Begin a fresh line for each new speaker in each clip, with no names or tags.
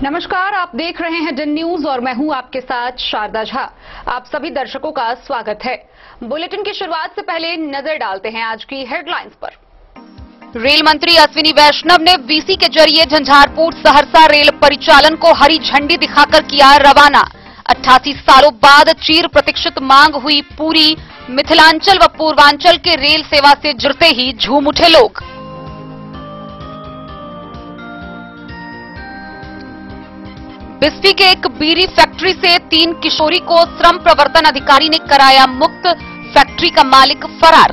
नमस्कार, आप देख रहे हैं डन न्यूज और मैं हूं आपके साथ शारदा झा। आप सभी दर्शकों का स्वागत है। बुलेटिन की शुरुआत से पहले नजर डालते हैं आज की हेडलाइंस पर। रेल मंत्री अश्विनी वैष्णव ने वीसी के जरिए झंझारपुर सहरसा रेल परिचालन को हरी झंडी दिखाकर किया रवाना। 88 सालों बाद चिर प्रतीक्षित मांग हुई पूरी। मिथिलांचल व पूर्वांचल के रेल सेवा से जुड़ते ही झूम उठे लोग। बिस्फी के एक बीड़ी फैक्ट्री से 3 किशोरी को श्रम प्रवर्तन अधिकारी ने कराया मुक्त। फैक्ट्री का मालिक फरार।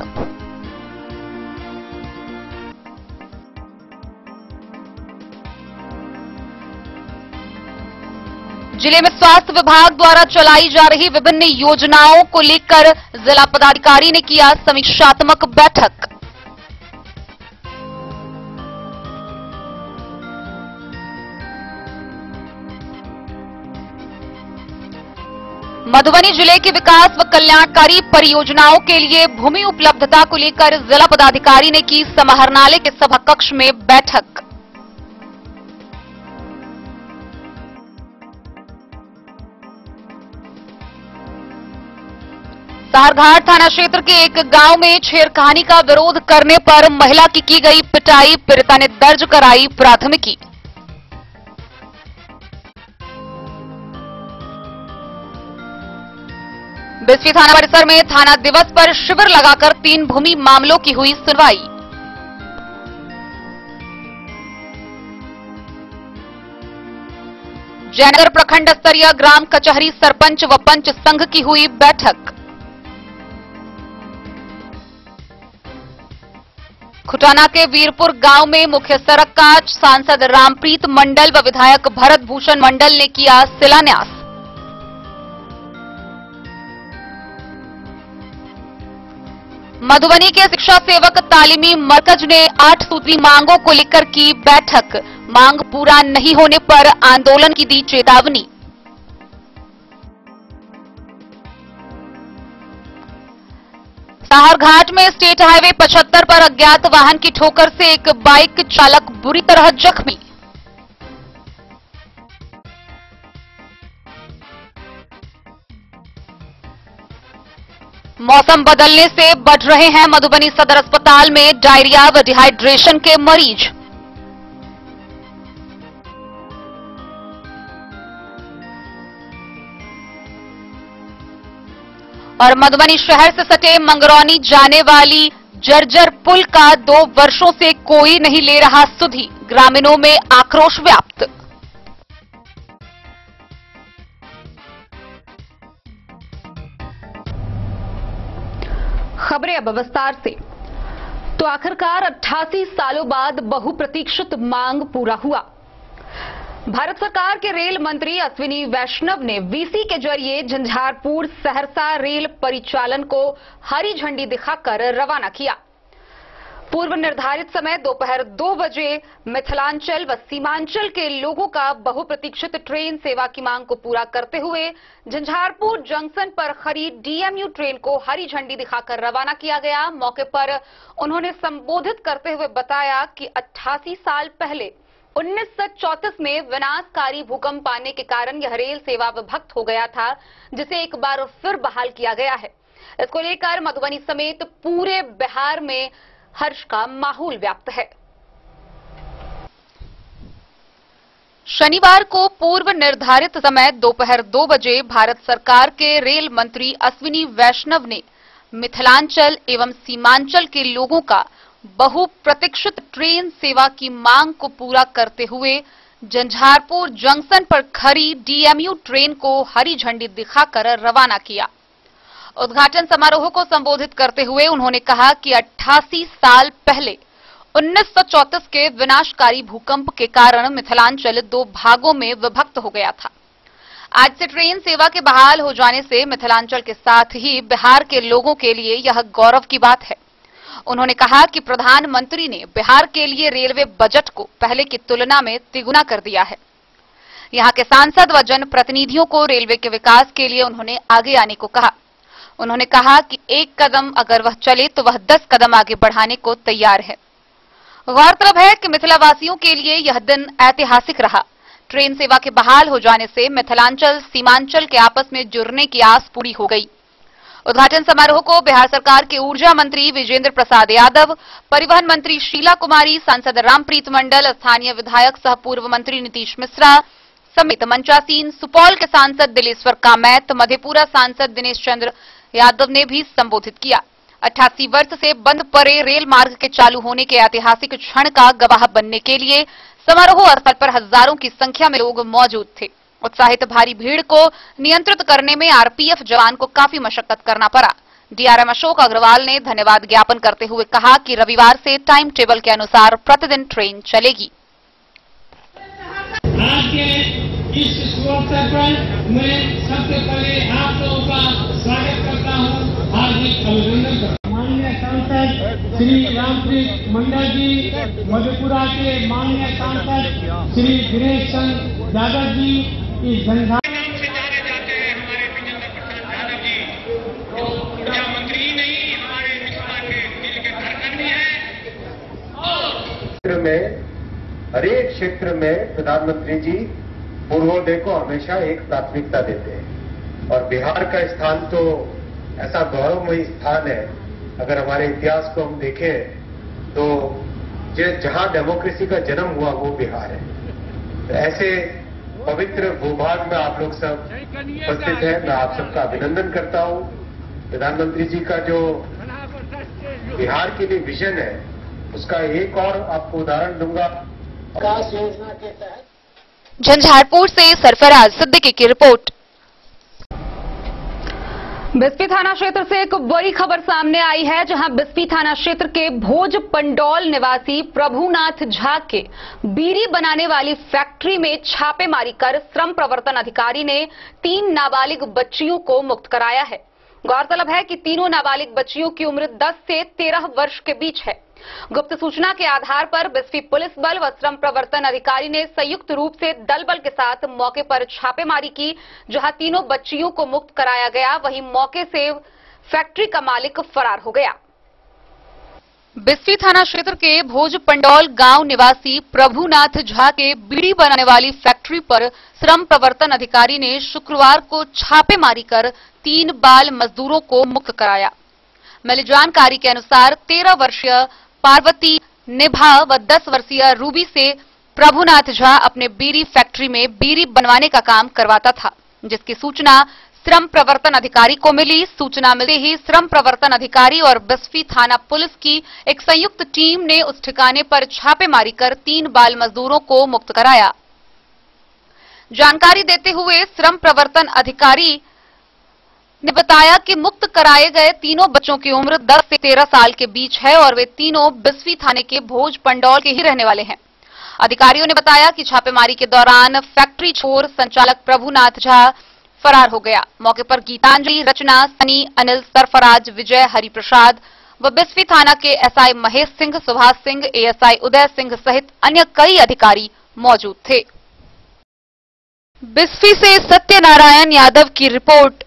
जिले में स्वास्थ्य विभाग द्वारा चलाई जा रही विभिन्न योजनाओं को लेकर जिला पदाधिकारी ने किया समीक्षात्मक बैठक। मधुबनी जिले के विकास व कल्याणकारी परियोजनाओं के लिए भूमि उपलब्धता को लेकर जिला पदाधिकारी ने की समाहरणालय के सभा कक्ष में बैठक। सारघाट थाना क्षेत्र के एक गांव में छेड़खानी का विरोध करने पर महिला की गई पिटाई। पीड़िता ने दर्ज कराई प्राथमिकी। बिस्फी थाना परिसर में थाना दिवस पर शिविर लगाकर 3 भूमि मामलों की हुई सुनवाई। जयनगर प्रखंड स्तरीय ग्राम कचहरी सरपंच व पंच संघ की हुई बैठक। खुटाना के वीरपुर गांव में मुख्य सड़क का सांसद रामप्रीत मंडल व विधायक भरत भूषण मंडल ने किया शिलान्यास। मधुबनी के शिक्षा सेवक तालीमी मरकज ने 8 सूत्री मांगों को लेकर की बैठक। मांग पूरा नहीं होने पर आंदोलन की दी चेतावनी। साहरघाट में स्टेट हाईवे 75 पर अज्ञात वाहन की ठोकर से एक बाइक चालक बुरी तरह जख्मी। मौसम बदलने से बढ़ रहे हैं मधुबनी सदर अस्पताल में डायरिया व डिहाइड्रेशन के मरीज। और मधुबनी शहर से सटे मंगरौनी जाने वाली जर्जर पुल का 2 वर्षों से कोई नहीं ले रहा सुधि। ग्रामीणों में आक्रोश व्याप्त। खबरें अब विस्तार से। तो आखिरकार 88 सालों बाद बहुप्रतीक्षित मांग पूरा हुआ। भारत सरकार के रेल मंत्री अश्विनी वैष्णव ने वीसी के जरिए झंझारपुर सहरसा रेल परिचालन को हरी झंडी दिखाकर रवाना किया। पूर्व निर्धारित समय दोपहर 2 बजे मिथिलांचल व सीमांचल के लोगों का बहुप्रतीक्षित ट्रेन सेवा की मांग को पूरा करते हुए झंझारपुर जंक्शन पर खड़ी डीएमयू ट्रेन को हरी झंडी दिखाकर रवाना किया गया। मौके पर उन्होंने संबोधित करते हुए बताया कि 88 साल पहले 1934 में विनाशकारी भूकंप आने के कारण यह रेल सेवा विभक्त हो गया था, जिसे एक बार फिर बहाल किया गया है। इसको लेकर मधुबनी समेत पूरे बिहार में हर्ष का माहौल व्याप्त है। शनिवार को पूर्व निर्धारित समय दोपहर 2 बजे भारत सरकार के रेल मंत्री अश्विनी वैष्णव ने मिथिलांचल एवं सीमांचल के लोगों का बहुप्रतीक्षित ट्रेन सेवा की मांग को पूरा करते हुए झंझारपुर जंक्शन पर खड़ी डीएमयू ट्रेन को हरी झंडी दिखाकर रवाना किया। उद्घाटन समारोह को संबोधित करते हुए उन्होंने कहा कि 88 साल पहले 1934 के विनाशकारी भूकंप के कारण मिथिलांचल 2 भागों में विभक्त हो गया था। आज से ट्रेन सेवा के बहाल हो जाने से मिथिलांचल के साथ ही बिहार के लोगों के लिए यह गौरव की बात है। उन्होंने कहा कि प्रधानमंत्री ने बिहार के लिए रेलवे बजट को पहले की तुलना में तिगुना कर दिया है। यहां के सांसद व जनप्रतिनिधियों को रेलवे के विकास के लिए उन्होंने आगे आने को कहा। उन्होंने कहा कि एक कदम अगर वह चले तो वह 10 कदम आगे बढ़ाने को तैयार है। गौरतलब है कि मिथिलावासियों के लिए यह दिन ऐतिहासिक रहा, ट्रेन सेवा के बहाल हो जाने से मिथिलांचल सीमांचल के आपस में जुड़ने की आस पूरी हो गई। उद्घाटन समारोह को बिहार सरकार के ऊर्जा मंत्री विजेंद्र प्रसाद यादव, परिवहन मंत्री शीला कुमारी, सांसद रामप्रीत मंडल, स्थानीय विधायक सह पूर्व मंत्री नीतीश मिश्रा समेत मंचासीन, सुपौल के सांसद दिलेश्वर कामैत, मधेपुरा सांसद दिनेश चंद्र यादव ने भी संबोधित किया। 88 वर्ष से बंद पड़े रेल मार्ग के चालू होने के ऐतिहासिक क्षण का गवाह बनने के लिए समारोह स्थल पर हजारों की संख्या में लोग मौजूद थे। उत्साहित भारी भीड़ को नियंत्रित करने में आरपीएफ जवान को काफी मशक्कत करना पड़ा। डीआरएम अशोक अग्रवाल ने धन्यवाद ज्ञापन करते हुए कहा कि रविवार से टाइम टेबल के अनुसार प्रतिदिन ट्रेन चलेगी।
आज के इस शुभ अवसर पर मैं सबसे पहले आप लोगों का स्वागत करता हूं, हार्दिक अभिनंदन करता हूं। माननीय सांसद श्री रामप्रीत मंडल जी, मधेपुरा के माननीय सांसद श्री दिनेश चंद्र यादव जी, इस जनता
से जाने जाते हैं हमारे विजेंद्र प्रसाद यादव जी, जो ऊर्जा मंत्री ही नहीं हमारे मिश्रा के दिल के धड़कन भी है। और
हर एक क्षेत्र में प्रधानमंत्री जी पूर्वोदय को हमेशा एक प्राथमिकता देते हैं और बिहार का स्थान तो ऐसा गौरवमयी स्थान है। अगर हमारे इतिहास को हम देखें तो जहां डेमोक्रेसी का जन्म हुआ वो बिहार है। तो ऐसे पवित्र भूभाग में आप लोग सब उपस्थित हैं, मैं आप सबका अभिनंदन करता हूं। प्रधानमंत्री जी का जो बिहार के लिए विजन है उसका एक और आपको उदाहरण दूंगा। विकास योजना के तहत
झंझारपुर से सरफराज सिद्दीकी की रिपोर्ट। बिस्फी थाना क्षेत्र से एक बड़ी खबर सामने आई है, जहां बिस्फी थाना क्षेत्र के भोज पंडौल निवासी प्रभुनाथ झा के बीड़ी बनाने वाली फैक्ट्री में छापेमारी कर श्रम प्रवर्तन अधिकारी ने 3 नाबालिग बच्चियों को मुक्त कराया है। गौरतलब है कि तीनों नाबालिग बच्चियों की उम्र 10 से 13 वर्ष के बीच है। गुप्त सूचना के आधार पर बिस्फी पुलिस बल व श्रम प्रवर्तन अधिकारी ने संयुक्त रूप से दल बल के साथ मौके पर छापेमारी की, जहां तीनों बच्चियों को मुक्त कराया गया। वहीं मौके से फैक्ट्री का मालिक फरार हो गया। बिस्फी थाना क्षेत्र के भोज पंडौल गांव निवासी प्रभुनाथ झा के बीड़ी बनाने वाली फैक्ट्री पर श्रम प्रवर्तन अधिकारी ने शुक्रवार को छापेमारी कर 3 बाल मजदूरों को मुक्त कराया। मिली जानकारी के अनुसार 13 वर्षीय पार्वती निभा व 10 वर्षीय रूबी से प्रभुनाथ झा अपने बीड़ी फैक्ट्री में बीड़ी बनवाने का काम करवाता था, जिसकी सूचना श्रम प्रवर्तन अधिकारी को मिली। सूचना मिलते ही श्रम प्रवर्तन अधिकारी और बिस्फी थाना पुलिस की एक संयुक्त टीम ने उस ठिकाने पर छापेमारी कर 3 बाल मजदूरों को मुक्त कराया। जानकारी देते हुए श्रम प्रवर्तन अधिकारी ने बताया कि मुक्त कराए गए तीनों बच्चों की उम्र 10 से 13 साल के बीच है और वे तीनों बिस्फी थाने के भोज पंडौल के ही रहने वाले हैं। अधिकारियों ने बताया कि छापेमारी के दौरान फैक्ट्री छोर संचालक प्रभुनाथ झा फरार हो गया। मौके पर गीतांजलि, रचना, सनी, अनिल, सरफराज, विजय, हरिप्रसाद व बिस्फी थाना के एसआई महेश सिंह, सुभाष सिंह, एएसआई उदय सिंह सहित अन्य कई अधिकारी मौजूद थे। बिस्फी से सत्यनारायण यादव की रिपोर्ट।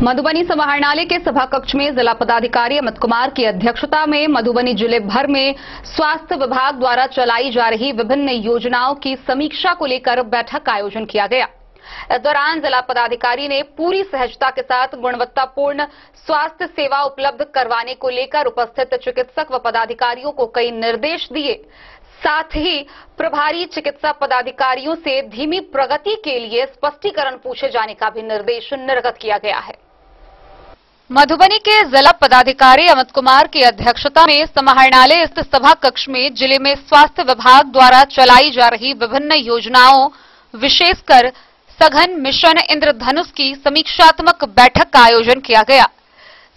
मधुबनी समाहरणालय के सभा कक्ष में जिला पदाधिकारी अमित कुमार की अध्यक्षता में मधुबनी जिले भर में स्वास्थ्य विभाग द्वारा चलाई जा रही विभिन्न योजनाओं की समीक्षा को लेकर बैठक का आयोजन किया गया। इस दौरान जिला पदाधिकारी ने पूरी सहजता के साथ गुणवत्तापूर्ण स्वास्थ्य सेवा उपलब्ध करवाने को लेकर उपस्थित चिकित्सक व पदाधिकारियों को कई निर्देश दिए। साथ ही प्रभारी चिकित्सा पदाधिकारियों से धीमी प्रगति के लिए स्पष्टीकरण पूछे जाने का भी निर्देश निर्गत किया गया है। मधुबनी के जिला पदाधिकारी अमित कुमार की अध्यक्षता में समाहरणालय स्थित सभा कक्ष में जिले में स्वास्थ्य विभाग द्वारा चलाई जा रही विभिन्न योजनाओं, विशेषकर सघन मिशन इंद्रधनुष की समीक्षात्मक बैठक का आयोजन किया गया।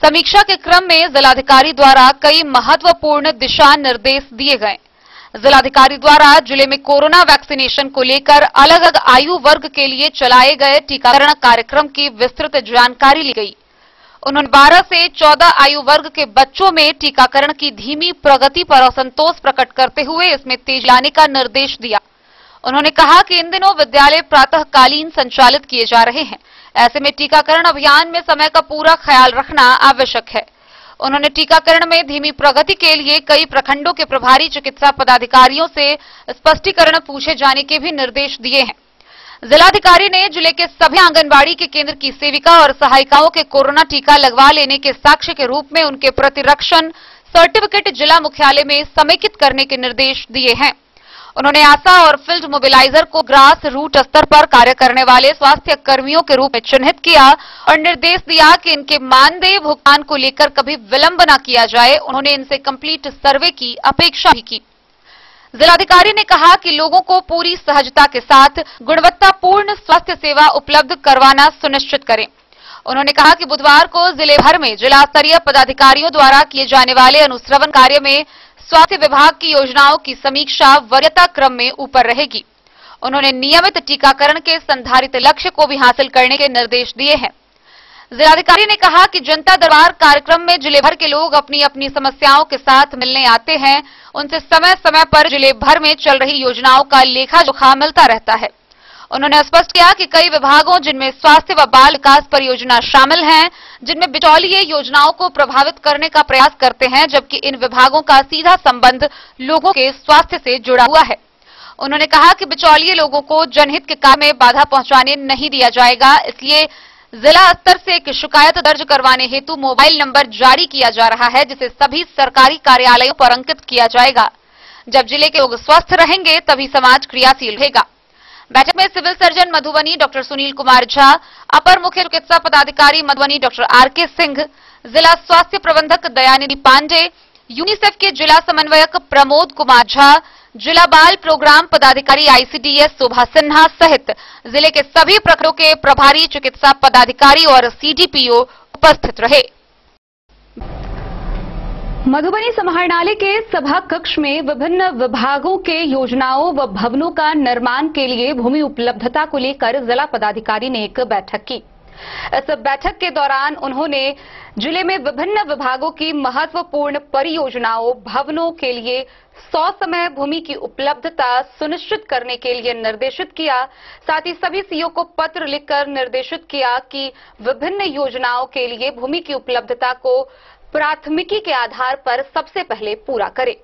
समीक्षा के क्रम में जिलाधिकारी द्वारा कई महत्वपूर्ण दिशा निर्देश दिए गए। जिलाधिकारी द्वारा जिले में कोरोना वैक्सीनेशन को लेकर अलग अलग आयु वर्ग के लिए चलाए गए टीकाकरण कार्यक्रम की विस्तृत जानकारी ली गई। उन्होंने 12 से 14 आयु वर्ग के बच्चों में टीकाकरण की धीमी प्रगति पर असंतोष प्रकट करते हुए इसमें तेजी लाने का निर्देश दिया। उन्होंने कहा कि इन दिनों विद्यालय प्रातःकालीन संचालित किए जा रहे हैं, ऐसे में टीकाकरण अभियान में समय का पूरा ख्याल रखना आवश्यक है। उन्होंने टीकाकरण में धीमी प्रगति के लिए कई प्रखंडों के प्रभारी चिकित्सा पदाधिकारियों से स्पष्टीकरण पूछे जाने के भी निर्देश दिए हैं। जिलाधिकारी ने जिले के सभी आंगनबाड़ी के केंद्र की सेविका और सहायिकाओं के कोरोना टीका लगवा लेने के साक्ष्य के रूप में उनके प्रतिरक्षण सर्टिफिकेट जिला मुख्यालय में समेकित करने के निर्देश दिए हैं। उन्होंने आशा और फील्ड मोबिलाइजर को ग्रास रूट स्तर पर कार्य करने वाले स्वास्थ्य कर्मियों के रूप में चिन्हित किया और निर्देश दिया कि इनके मानदेय भुगतान को लेकर कभी विलंब न किया जाए। उन्होंने इनसे कंप्लीट सर्वे की अपेक्षा भी की। जिलाधिकारी ने कहा कि लोगों को पूरी सहजता के साथ गुणवत्तापूर्ण स्वास्थ्य सेवा उपलब्ध करवाना सुनिश्चित करें। उन्होंने कहा कि बुधवार को जिले भर में जिला स्तरीय पदाधिकारियों द्वारा किए जाने वाले अनुश्रवण कार्य में स्वास्थ्य विभाग की योजनाओं की समीक्षा वरीयता क्रम में ऊपर रहेगी। उन्होंने नियमित टीकाकरण के संधारित लक्ष्य को भी हासिल करने के निर्देश दिए हैं। जिलाधिकारी ने कहा कि जनता दरबार कार्यक्रम में जिले भर के लोग अपनी अपनी समस्याओं के साथ मिलने आते हैं। उनसे समय समय पर जिले भर में चल रही योजनाओं का लेखा जोखा मिलता रहता है। उन्होंने स्पष्ट किया कि कई विभागों जिनमें स्वास्थ्य व बाल विकास परियोजना शामिल हैं, जिनमें बिचौलिए योजनाओं को प्रभावित करने का प्रयास करते हैं, जबकि इन विभागों का सीधा संबंध लोगों के स्वास्थ्य से जुड़ा हुआ है। उन्होंने कहा कि बिचौलिए लोगों को जनहित के काम में बाधा पहुंचाने नहीं दिया जाएगा, इसलिए जिला स्तर से एक शिकायत दर्ज करवाने हेतु मोबाइल नंबर जारी किया जा रहा है, जिसे सभी सरकारी कार्यालयों पर अंकित किया जाएगा। जब जिले के लोग स्वस्थ रहेंगे तभी समाज क्रियाशील रहेगा। बैठक में civil surgeon Madhubani doctor Sunil Kumar Jha, अपर मुख्य चिकित्सा पदाधिकारी मधुबनी डॉक्टर आर.के. सिंह, जिला स्वास्थ्य प्रबंधक दयानिधि पांडे, यूनिसेफ के जिला समन्वयक प्रमोद कुमार झा, जिला बाल प्रोग्राम पदाधिकारी आईसीडीएस शोभा सिन्हा सहित जिले के सभी प्रखंडों के प्रभारी चिकित्सा पदाधिकारी और सीडीपीओ उपस्थित रहे। मधुबनी समाहरणालय के सभा कक्ष में विभिन्न विभागों के योजनाओं व भवनों का निर्माण के लिए भूमि उपलब्धता को लेकर जिला पदाधिकारी ने एक बैठक की। इस बैठक के दौरान उन्होंने जिले में विभिन्न विभागों की महत्वपूर्ण परियोजनाओं भवनों के लिए ससमय भूमि की उपलब्धता सुनिश्चित करने के लिए निर्देशित किया। साथ ही सभी सीओ को पत्र लिखकर निर्देशित किया कि विभिन्न योजनाओं के लिए भूमि की उपलब्धता को प्राथमिकी के आधार पर सबसे पहले पूरा करें।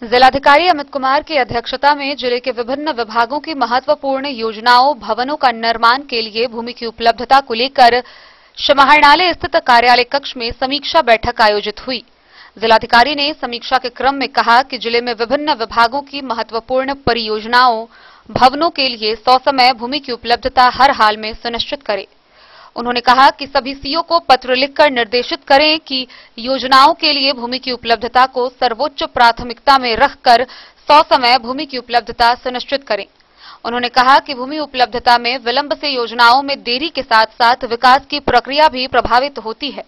जिलाधिकारी अमित कुमार की अध्यक्षता में जिले के विभिन्न विभागों की महत्वपूर्ण योजनाओं भवनों का निर्माण के लिए भूमि की उपलब्धता को लेकर समाहरणालय स्थित कार्यालय कक्ष में समीक्षा बैठक आयोजित हुई। जिलाधिकारी ने समीक्षा के क्रम में कहा कि जिले में विभिन्न विभागों की महत्वपूर्ण परियोजनाओं भवनों के लिए ससमय भूमि की उपलब्धता हर हाल में सुनिश्चित करें। उन्होंने कहा कि सभी सीओ को पत्र लिखकर निर्देशित करें कि योजनाओं के लिए भूमि की उपलब्धता को सर्वोच्च प्राथमिकता में रखकर ससमय भूमि की उपलब्धता सुनिश्चित करें। उन्होंने कहा कि भूमि उपलब्धता में विलंब से योजनाओं में देरी के साथ साथ विकास की प्रक्रिया भी प्रभावित होती है।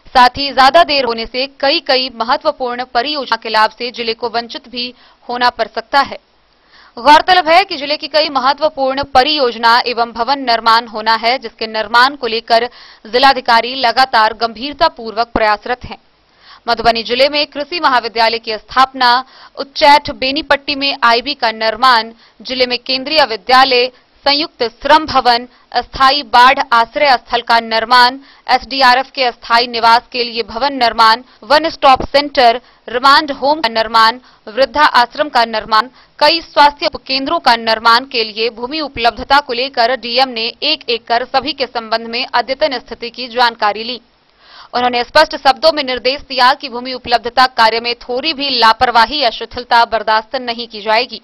साथ ही ज्यादा देर होने से कई महत्वपूर्ण परियोजना के लाभ से जिले को वंचित भी होना पड़ सकता है। गौरतलब है कि जिले की कई महत्वपूर्ण परियोजना एवं भवन निर्माण होना है, जिसके निर्माण को लेकर जिलाधिकारी लगातार गंभीरतापूर्वक प्रयासरत हैं। मधुबनी जिले में कृषि महाविद्यालय की स्थापना, उच्चैठ बेनीपट्टी में आईबी का निर्माण, जिले में केंद्रीय विद्यालय, संयुक्त श्रम भवन, अस्थायी बाढ़ आश्रय स्थल का निर्माण, एसडीआरएफ के अस्थायी निवास के लिए भवन निर्माण, one stop centre, remand home का निर्माण, वृद्धा आश्रम का निर्माण, कई स्वास्थ्य उपकेंद्रों का निर्माण के लिए भूमि उपलब्धता को लेकर डीएम ने एक कर सभी के संबंध में अद्यतन स्थिति की जानकारी ली। उन्होंने स्पष्ट शब्दों में निर्देश दिया कि भूमि उपलब्धता कार्य में थोड़ी भी लापरवाही या शिथिलता बर्दाश्त नहीं की जाएगी।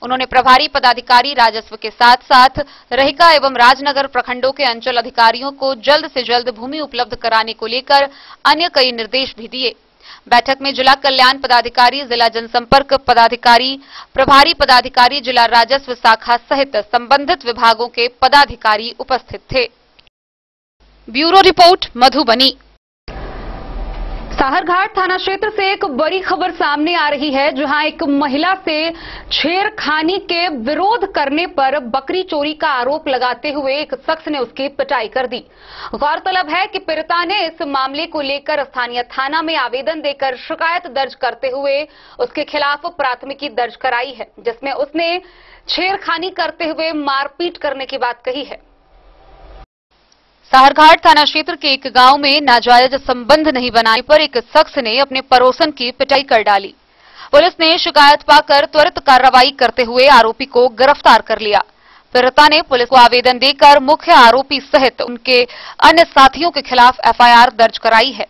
उन्होंने प्रभारी पदाधिकारी राजस्व के साथ साथ रहिका एवं राजनगर प्रखंडों के अंचल अधिकारियों को जल्द से जल्द भूमि उपलब्ध कराने को लेकर अन्य कई निर्देश भी दिए। बैठक में जिला कल्याण पदाधिकारी, जिला जनसंपर्क पदाधिकारी, प्रभारी पदाधिकारी, जिला राजस्व शाखा सहित संबंधित विभागों के पदाधिकारी उपस्थित थे। Bureau report, Madhubani. साहरघाट थाना क्षेत्र से एक बड़ी खबर सामने आ रही है, जहां एक महिला से छेड़खानी के विरोध करने पर बकरी चोरी का आरोप लगाते हुए एक शख्स ने उसकी पिटाई कर दी। गौरतलब है कि पीड़िता ने इस मामले को लेकर स्थानीय थाना में आवेदन देकर शिकायत दर्ज करते हुए उसके खिलाफ प्राथमिकी दर्ज कराई है, जिसमें उसने छेड़खानी करते हुए मारपीट करने की बात कही है। साहरघाट थाना क्षेत्र के एक गांव में नाजायज संबंध नहीं बनाने पर एक शख्स ने अपने पड़ोसन की पिटाई कर डाली। पुलिस ने शिकायत पाकर त्वरित कार्रवाई करते हुए आरोपी को गिरफ्तार कर लिया। पीड़िता ने पुलिस को आवेदन देकर मुख्य आरोपी सहित उनके अन्य साथियों के खिलाफ एफआईआर दर्ज कराई है।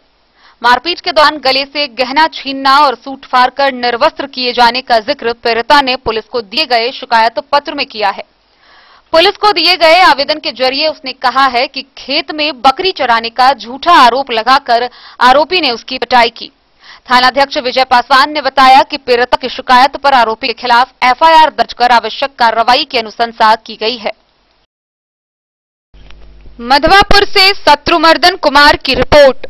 मारपीट के दौरान गले से गहना छीनना और सूट फाड़ कर निर्वस्त्र किए जाने का जिक्र पीड़िता ने पुलिस को दिए गए शिकायत पत्र में किया है। पुलिस को दिए गए आवेदन के जरिए उसने कहा है कि खेत में बकरी चराने का झूठा आरोप लगाकर आरोपी ने उसकी पिटाई की। थानाध्यक्ष विजय पासवान ने बताया कि पीड़िता की शिकायत पर आरोपी के खिलाफ एफआईआर दर्ज कर आवश्यक कार्रवाई की अनुशंसा की गई है। मधवापुर से शत्रुमर्दन कुमार की रिपोर्ट।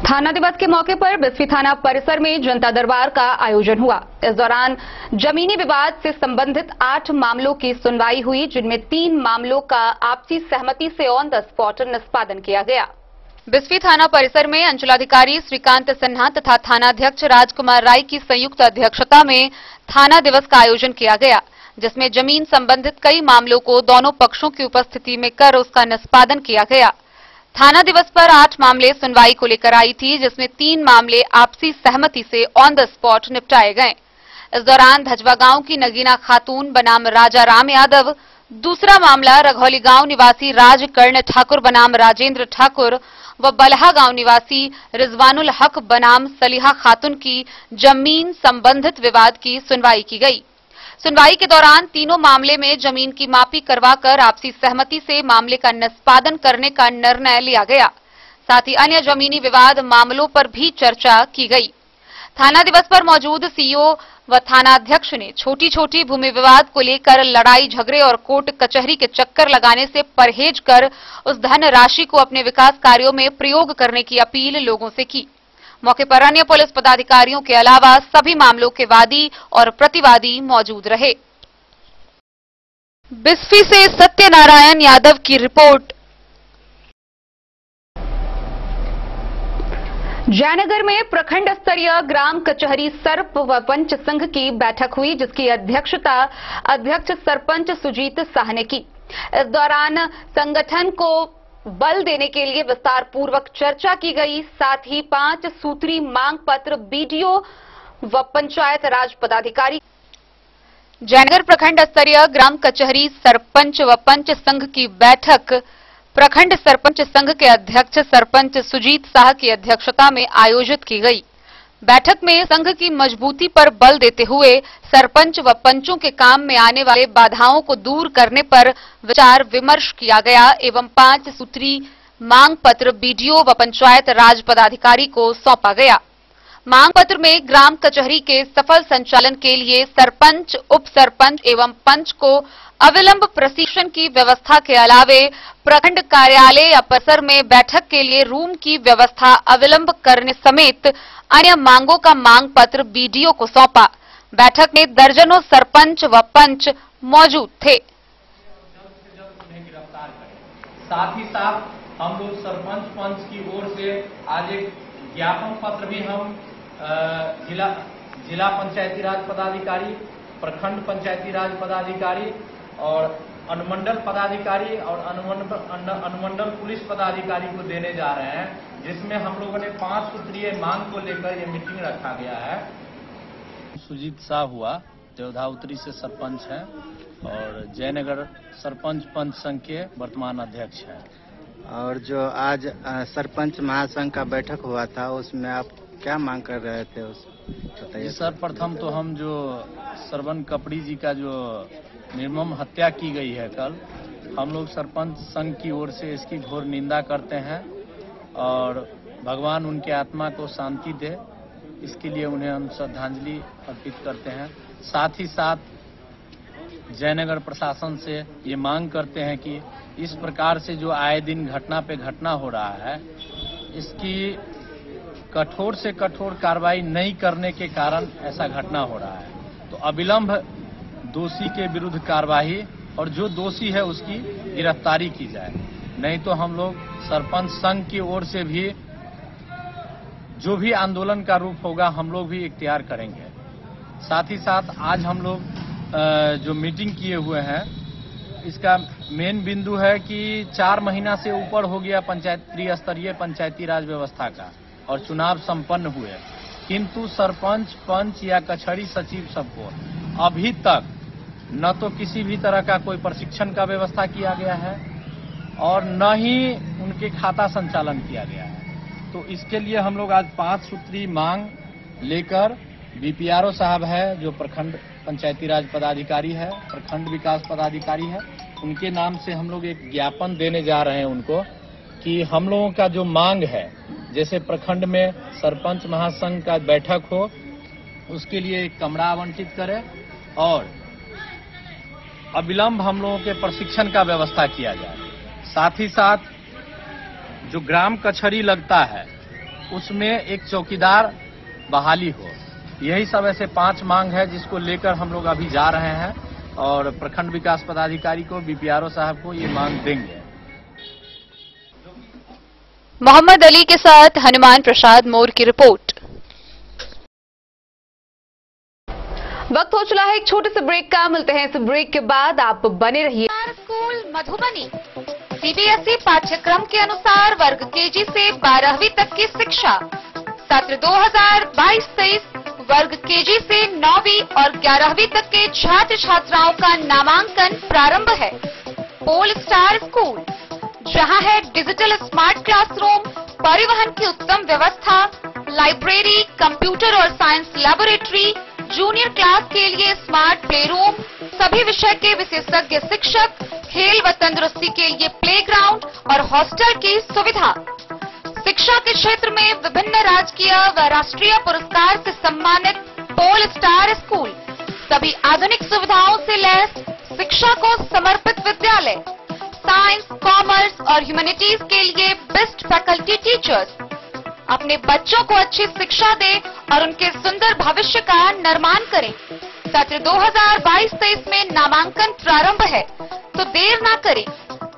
थाना दिवस के मौके पर बिस्फी थाना परिसर में जनता दरबार का आयोजन हुआ। इस दौरान जमीनी विवाद से संबंधित 8 मामलों की सुनवाई हुई, जिनमें 3 मामलों का आपसी सहमति से ऑन द स्पॉट निष्पादन किया गया। बिस्फी थाना परिसर में अंचलाधिकारी श्रीकांत सिन्हा तथा थानाध्यक्ष राजकुमार राय की संयुक्त अध्यक्षता में थाना दिवस का आयोजन किया गया, जिसमें जमीन संबंधित कई मामलों को दोनों पक्षों की उपस्थिति में कर उसका निष्पादन किया गया। थाना दिवस पर 8 मामले सुनवाई को लेकर आई थी, जिसमें 3 मामले आपसी सहमति से ऑन द स्पॉट निपटाए गए। इस दौरान धजवा गांव की नगीना खातून बनाम राजा राम यादव, दूसरा मामला रघौली गांव निवासी राजकर्ण ठाकुर बनाम राजेंद्र ठाकुर व बलहा गांव निवासी रिजवानुल हक बनाम सलीहा खातून की जमीन संबंधित विवाद की सुनवाई की गई। सुनवाई के दौरान तीनों मामले में जमीन की मापी करवाकर आपसी सहमति से मामले का निष्पादन करने का निर्णय लिया गया। साथ ही अन्य जमीनी विवाद मामलों पर भी चर्चा की गई। थाना दिवस पर मौजूद सीईओ व थानाध्यक्ष ने छोटी छोटी भूमि विवाद को लेकर लड़ाई झगड़े और कोर्ट कचहरी के चक्कर लगाने से परहेज कर उस धन राशि को अपने विकास कार्यों में प्रयोग करने की अपील लोगों से की। मौके पर अन्य पुलिस पदाधिकारियों के अलावा सभी मामलों के वादी और प्रतिवादी मौजूद रहे। बिस्फी से सत्यनारायण यादव की रिपोर्ट। जयनगर में प्रखंड स्तरीय ग्राम कचहरी सर्प व पंच संघ की बैठक हुई, जिसकी अध्यक्षता अध्यक्ष सरपंच सुजीत शाह ने की। इस दौरान संगठन को बल देने के लिए विस्तार पूर्वक चर्चा की गई। साथ ही 5 सूत्री मांग पत्र बीडीओ व पंचायत राज पदाधिकारी। जयनगर प्रखंड स्तरीय ग्राम कचहरी सरपंच व पंच संघ की बैठक प्रखंड सरपंच संघ के अध्यक्ष सरपंच सुजीत शाह की अध्यक्षता में आयोजित की गई। बैठक में संघ की मजबूती पर बल देते हुए सरपंच व पंचों के काम में आने वाले बाधाओं को दूर करने पर विचार विमर्श किया गया एवं 5 सूत्री मांग पत्र बीडीओ व पंचायत राज पदाधिकारी को सौंपा गया। मांग पत्र में ग्राम कचहरी के सफल संचालन के लिए सरपंच, उप सरपंच एवं पंच को अविलंब प्रशिक्षण की व्यवस्था के अलावे प्रखंड कार्यालय या परिसर में बैठक के लिए रूम की व्यवस्था अविलंब करने समेत अन्य मांगों का मांग पत्र बीडीओ को सौंपा। बैठक में दर्जनों सरपंच व पंच मौजूद थे।
साथ ही साथ हम लोग सरपंच पंच की ओर से आज एक ज्ञापन पत्र भी हम जिला पंचायती राज पदाधिकारी, प्रखंड पंचायती राज पदाधिकारी और अनुमंडल पदाधिकारी और अनुमंडल पुलिस पदाधिकारी को देने जा रहे हैं, जिसमें हम लोगों ने 5 सूत्रीय मांग को लेकर ये मीटिंग रखा गया है।
सुजीत शाह हुआ, देवधा उत्तरी से सरपंच हैं और जयनगर सरपंच पंच संघ के वर्तमान अध्यक्ष हैं।
और जो आज सरपंच महासंघ का बैठक हुआ था, उसमें आप क्या मांग कर रहे थे उस बताइए।
सर्वप्रथम तो हम जो श्रवण कपड़ी जी का जो निर्मम हत्या की गई है कल, हम लोग सरपंच संघ की ओर से इसकी घोर निंदा करते हैं और भगवान उनके आत्मा को शांति दे, इसके लिए उन्हें हम श्रद्धांजलि अर्पित करते हैं। साथ ही साथ जयनगर प्रशासन से ये मांग करते हैं कि इस प्रकार से जो आए दिन घटना पे घटना हो रहा है, इसकी कठोर से कठोर कार्रवाई नहीं करने के कारण ऐसा घटना हो रहा है। तो अविलंब दोषी के विरुद्ध कार्रवाई और जो दोषी है उसकी गिरफ्तारी की जाए, नहीं तो हम लोग सरपंच संघ की ओर से भी जो भी आंदोलन का रूप होगा हम लोग भी इख्तियार करेंगे। साथ ही साथ आज हम लोग जो मीटिंग किए हुए हैं इसका मेन बिंदु है कि 4 महीना से ऊपर हो गया त्रिस्तरीय पंचायती राज व्यवस्था का और चुनाव संपन्न हुए, किंतु सरपंच, पंच या कचहरी सचिव सबको अभी तक न तो किसी भी तरह का कोई प्रशिक्षण का व्यवस्था किया गया है और न ही उनके खाता संचालन किया गया है। तो इसके लिए हम लोग आज 5 सूत्री मांग लेकर बीपीआरओ साहब है, जो प्रखंड पंचायती राज पदाधिकारी है, प्रखंड विकास पदाधिकारी है, उनके नाम से हम लोग एक ज्ञापन देने जा रहे हैं उनको कि हम लोगों का जो मांग है, जैसे प्रखंड में सरपंच महासंघ का बैठक हो, उसके लिए एक कमरा आवंटित करें और अविलंब हम लोगों के प्रशिक्षण का व्यवस्था किया जाए। साथ ही साथ जो ग्राम कचहरी लगता है उसमें एक चौकीदार बहाली हो। यही सब ऐसे 5 मांग है जिसको लेकर हम लोग अभी जा रहे हैं और प्रखंड विकास पदाधिकारी को, बीपीआरओ साहब को ये मांग देंगे।
मोहम्मद अली के साथ हनुमान प्रसाद मोर की रिपोर्ट। वक्त हो चला है एक छोटे से ब्रेक का, मिलते हैं इस ब्रेक के बाद, आप बने रहिए। स्कूल मधुबनी सीबीएसई पाठ्यक्रम के अनुसार वर्ग केजी से 12वीं तक की शिक्षा। सत्र 2022-23 वर्ग केजी से 9वीं और 11वीं तक के छात्र छात्राओं का नामांकन प्रारंभ है। पोल स्टार स्कूल, जहां है डिजिटल स्मार्ट क्लासरूम, परिवहन की उत्तम व्यवस्था, लाइब्रेरी, कंप्यूटर और साइंस लैबोरेटरी, जूनियर क्लास के लिए स्मार्ट प्ले रूम, सभी विषय के विशेषज्ञ शिक्षक, खेल व तंदुरुस्ती के लिए प्लेग्राउंड और हॉस्टल की सुविधा। शिक्षा के क्षेत्र में विभिन्न राजकीय व राष्ट्रीय पुरस्कार से सम्मानित पोल स्टार स्कूल, सभी आधुनिक सुविधाओं से लैस शिक्षा को समर्पित विद्यालय, साइंस, कॉमर्स और ह्यूमैनिटीज के लिए बेस्ट फैकल्टी टीचर्स। अपने बच्चों को अच्छी शिक्षा दें और उनके सुंदर भविष्य का निर्माण करें। सत्र 2022-23 में नामांकन प्रारंभ है, तो देर ना करें।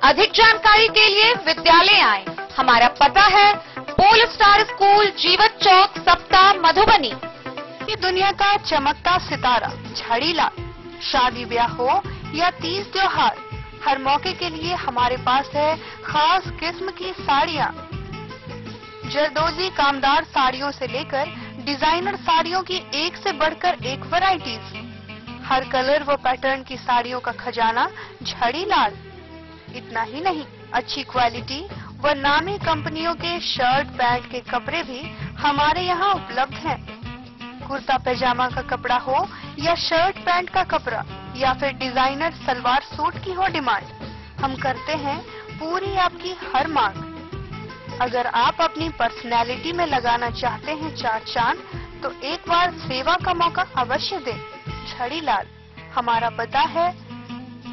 अधिक जानकारी के लिए विद्यालय आएं। हमारा पता है पोल स्टार स्कूल, जीवत चौक, सप्ताह, मधुबनी। ये दुनिया का चमकता सितारा झड़ीलाल। शादी ब्याह हो या तीज त्योहार, हर मौके के लिए हमारे पास है खास किस्म की साड़ियाँ। जरदोजी कामदार साड़ियों से लेकर डिजाइनर साड़ियों की एक से बढ़कर एक वैरायटीज। हर कलर व पैटर्न की साड़ियों का खजाना झड़ीलाल। इतना ही नहीं, अच्छी क्वालिटी व नामी कंपनियों के शर्ट पैंट के कपड़े भी हमारे यहाँ उपलब्ध हैं। कुर्ता पैजामा का कपड़ा हो या शर्ट पैंट का कपड़ा या फिर डिजाइनर सलवार सूट की हो डिमांड, हम करते हैं पूरी आपकी हर मांग। अगर आप अपनी पर्सनैलिटी में लगाना चाहते हैं 4 चांद, तो एक बार सेवा का मौका अवश्य दें। झड़ीलाल, हमारा पता है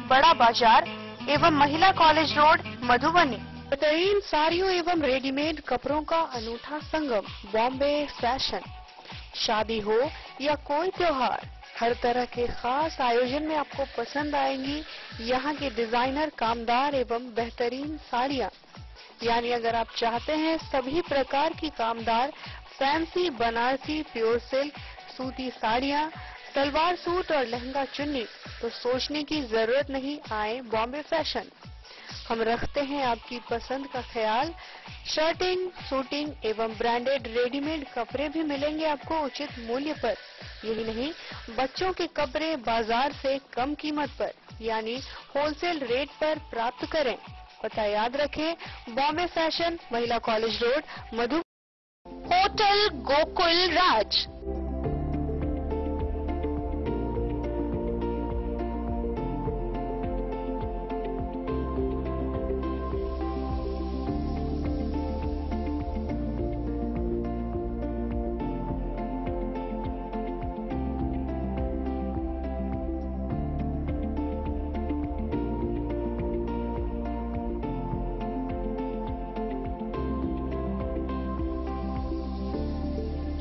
बड़ा बाजार एवं महिला कॉलेज रोड, मधुबनी। बेहतरीन साड़ियों एवं रेडीमेड कपड़ों का अनूठा संगम, बॉम्बे फैशन। शादी हो या कोई त्योहार, हर तरह के खास आयोजन में आपको पसंद आएंगी यहाँ की डिजाइनर, कामदार एवं बेहतरीन साड़ियाँ। यानी अगर आप चाहते हैं सभी प्रकार की कामदार, फैंसी, बनारसी, प्योर सिल्क, सूती साड़ियाँ, सलवार सूट और लहंगा चुन्नी, तो सोचने की जरूरत नहीं, आए बॉम्बे फैशन। हम रखते हैं आपकी पसंद का ख्याल। शर्टिंग, सूटिंग एवं ब्रांडेड रेडीमेड कपड़े भी मिलेंगे आपको उचित मूल्य पर। यही नहीं, बच्चों के कपड़े बाजार से कम कीमत पर यानी होलसेल रेट पर प्राप्त करें। पता याद रखें, बॉम्बे फैशन, महिला कॉलेज रोड, मधु। होटल गोकुल राज।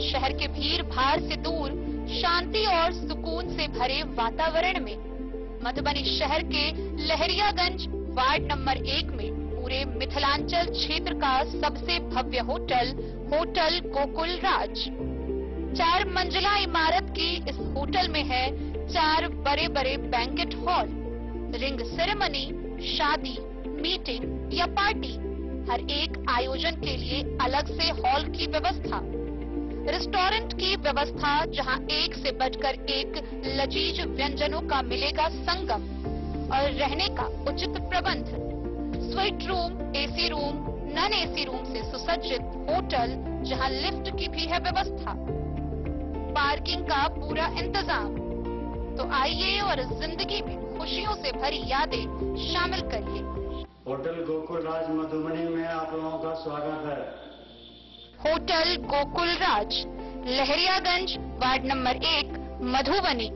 शहर के भीड़ भाड़ से दूर, शांति और सुकून से भरे वातावरण में मधुबनी शहर के लहरियागंज वार्ड नंबर 1 में पूरे मिथिलांचल क्षेत्र का सबसे भव्य होटल, होटल गोकुल राज। 4 मंजिला इमारत की इस होटल में है 4 बड़े बड़े बैंकेट हॉल, रिंग सेरेमनी, शादी, मीटिंग या पार्टी, हर एक आयोजन के लिए अलग से हॉल की व्यवस्था, रेस्टोरेंट की व्यवस्था जहां एक से बढ़कर एक लजीज व्यंजनों का मिलेगा संगम और रहने का उचित प्रबंध, suite room, AC room, non AC room से सुसज्जित होटल जहां लिफ्ट की भी है व्यवस्था, पार्किंग का पूरा इंतजाम। तो आइए और जिंदगी में खुशियों से भरी यादें शामिल करिए।
होटल गोकुल राज मधुबनी में आप लोगों का स्वागत है।
होटल गोकुल राज, लहरियागंज, वार्ड नंबर 1, मधुबनी।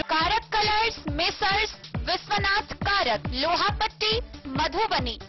कारक कलर्स, मेसर्स विश्वनाथ कारक, लोहापट्टी, मधुबनी।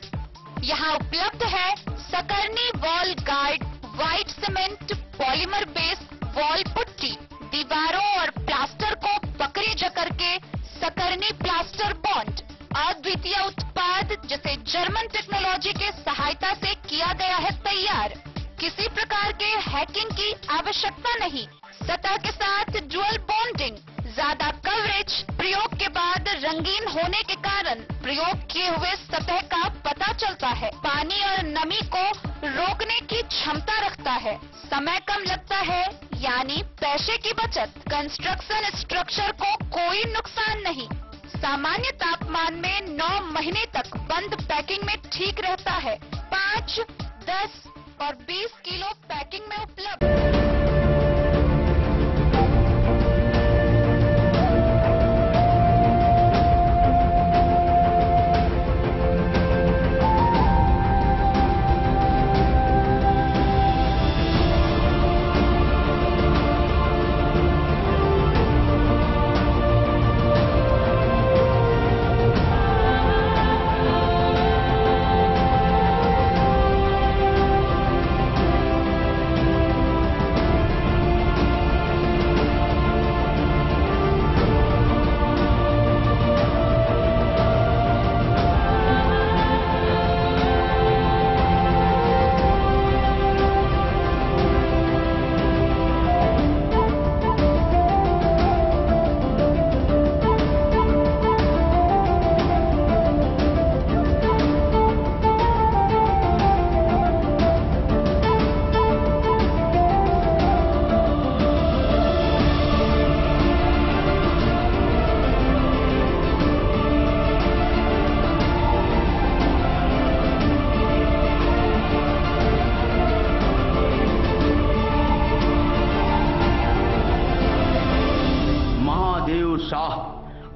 यहाँ उपलब्ध है सकरनी wall guard, white cement, polymer base wall putty, दीवारों और प्लास्टर को पकड़ी जकड़ के सकरनी प्लास्टर बॉन्ड, अद्वितीय उत्पाद जिसे जर्मन टेक्नोलॉजी के सहायता से किया गया है तैयार। किसी प्रकार के हैकिंग की आवश्यकता नहीं। सतह के साथ डुअल बॉन्डिंग, ज्यादा कवरेज, प्रयोग के बाद रंगीन होने के कारण प्रयोग किए हुए सतह का पता चलता है। पानी और नमी को रोकने की क्षमता रखता है। समय कम लगता है, यानी पैसे की बचत। कंस्ट्रक्शन स्ट्रक्चर को कोई नुकसान नहीं। सामान्य तापमान में 9 महीने तक बंद पैकिंग में ठीक रहता है। 5, 10 और 20 किलो पैकिंग में उपलब्ध।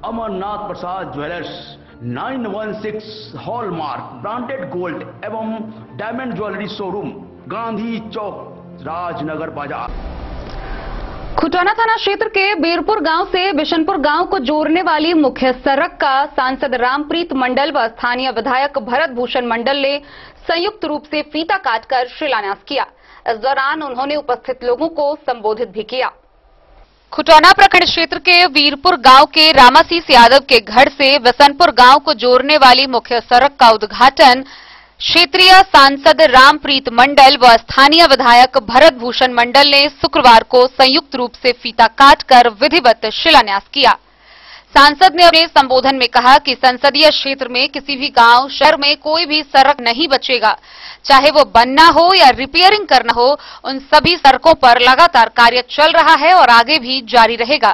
अमरनाथ प्रसाद ज्वेलर्स, 916 हॉलमार्क ब्रांडेड गोल्ड एवं डायमंड ज्वेलरी शोरूम, गांधी चौक, राजनगर बाजार।
खुटाना थाना क्षेत्र के बीरपुर गांव से बिशनपुर गांव को जोड़ने वाली मुख्य सड़क का सांसद रामप्रीत मंडल व स्थानीय विधायक भरत भूषण मंडल ने संयुक्त रूप से फीता काटकर शिलान्यास किया। इस दौरान उन्होंने उपस्थित लोगों को संबोधित भी किया। खुटौना प्रखंड क्षेत्र के वीरपुर गांव के रामाशीष यादव के घर से बिशनपुर गांव को जोड़ने वाली मुख्य सड़क का उद्घाटन क्षेत्रीय सांसद रामप्रीत मंडल व स्थानीय विधायक भरत भूषण मंडल ने शुक्रवार को संयुक्त रूप से फीता काटकर विधिवत शिलान्यास किया। सांसद ने अपने संबोधन में कहा कि संसदीय क्षेत्र में किसी भी गांव, शहर में कोई भी सड़क नहीं बचेगा, चाहे वो बनना हो या रिपेयरिंग करना हो। उन सभी सड़कों पर लगातार कार्य चल रहा है और आगे भी जारी रहेगा।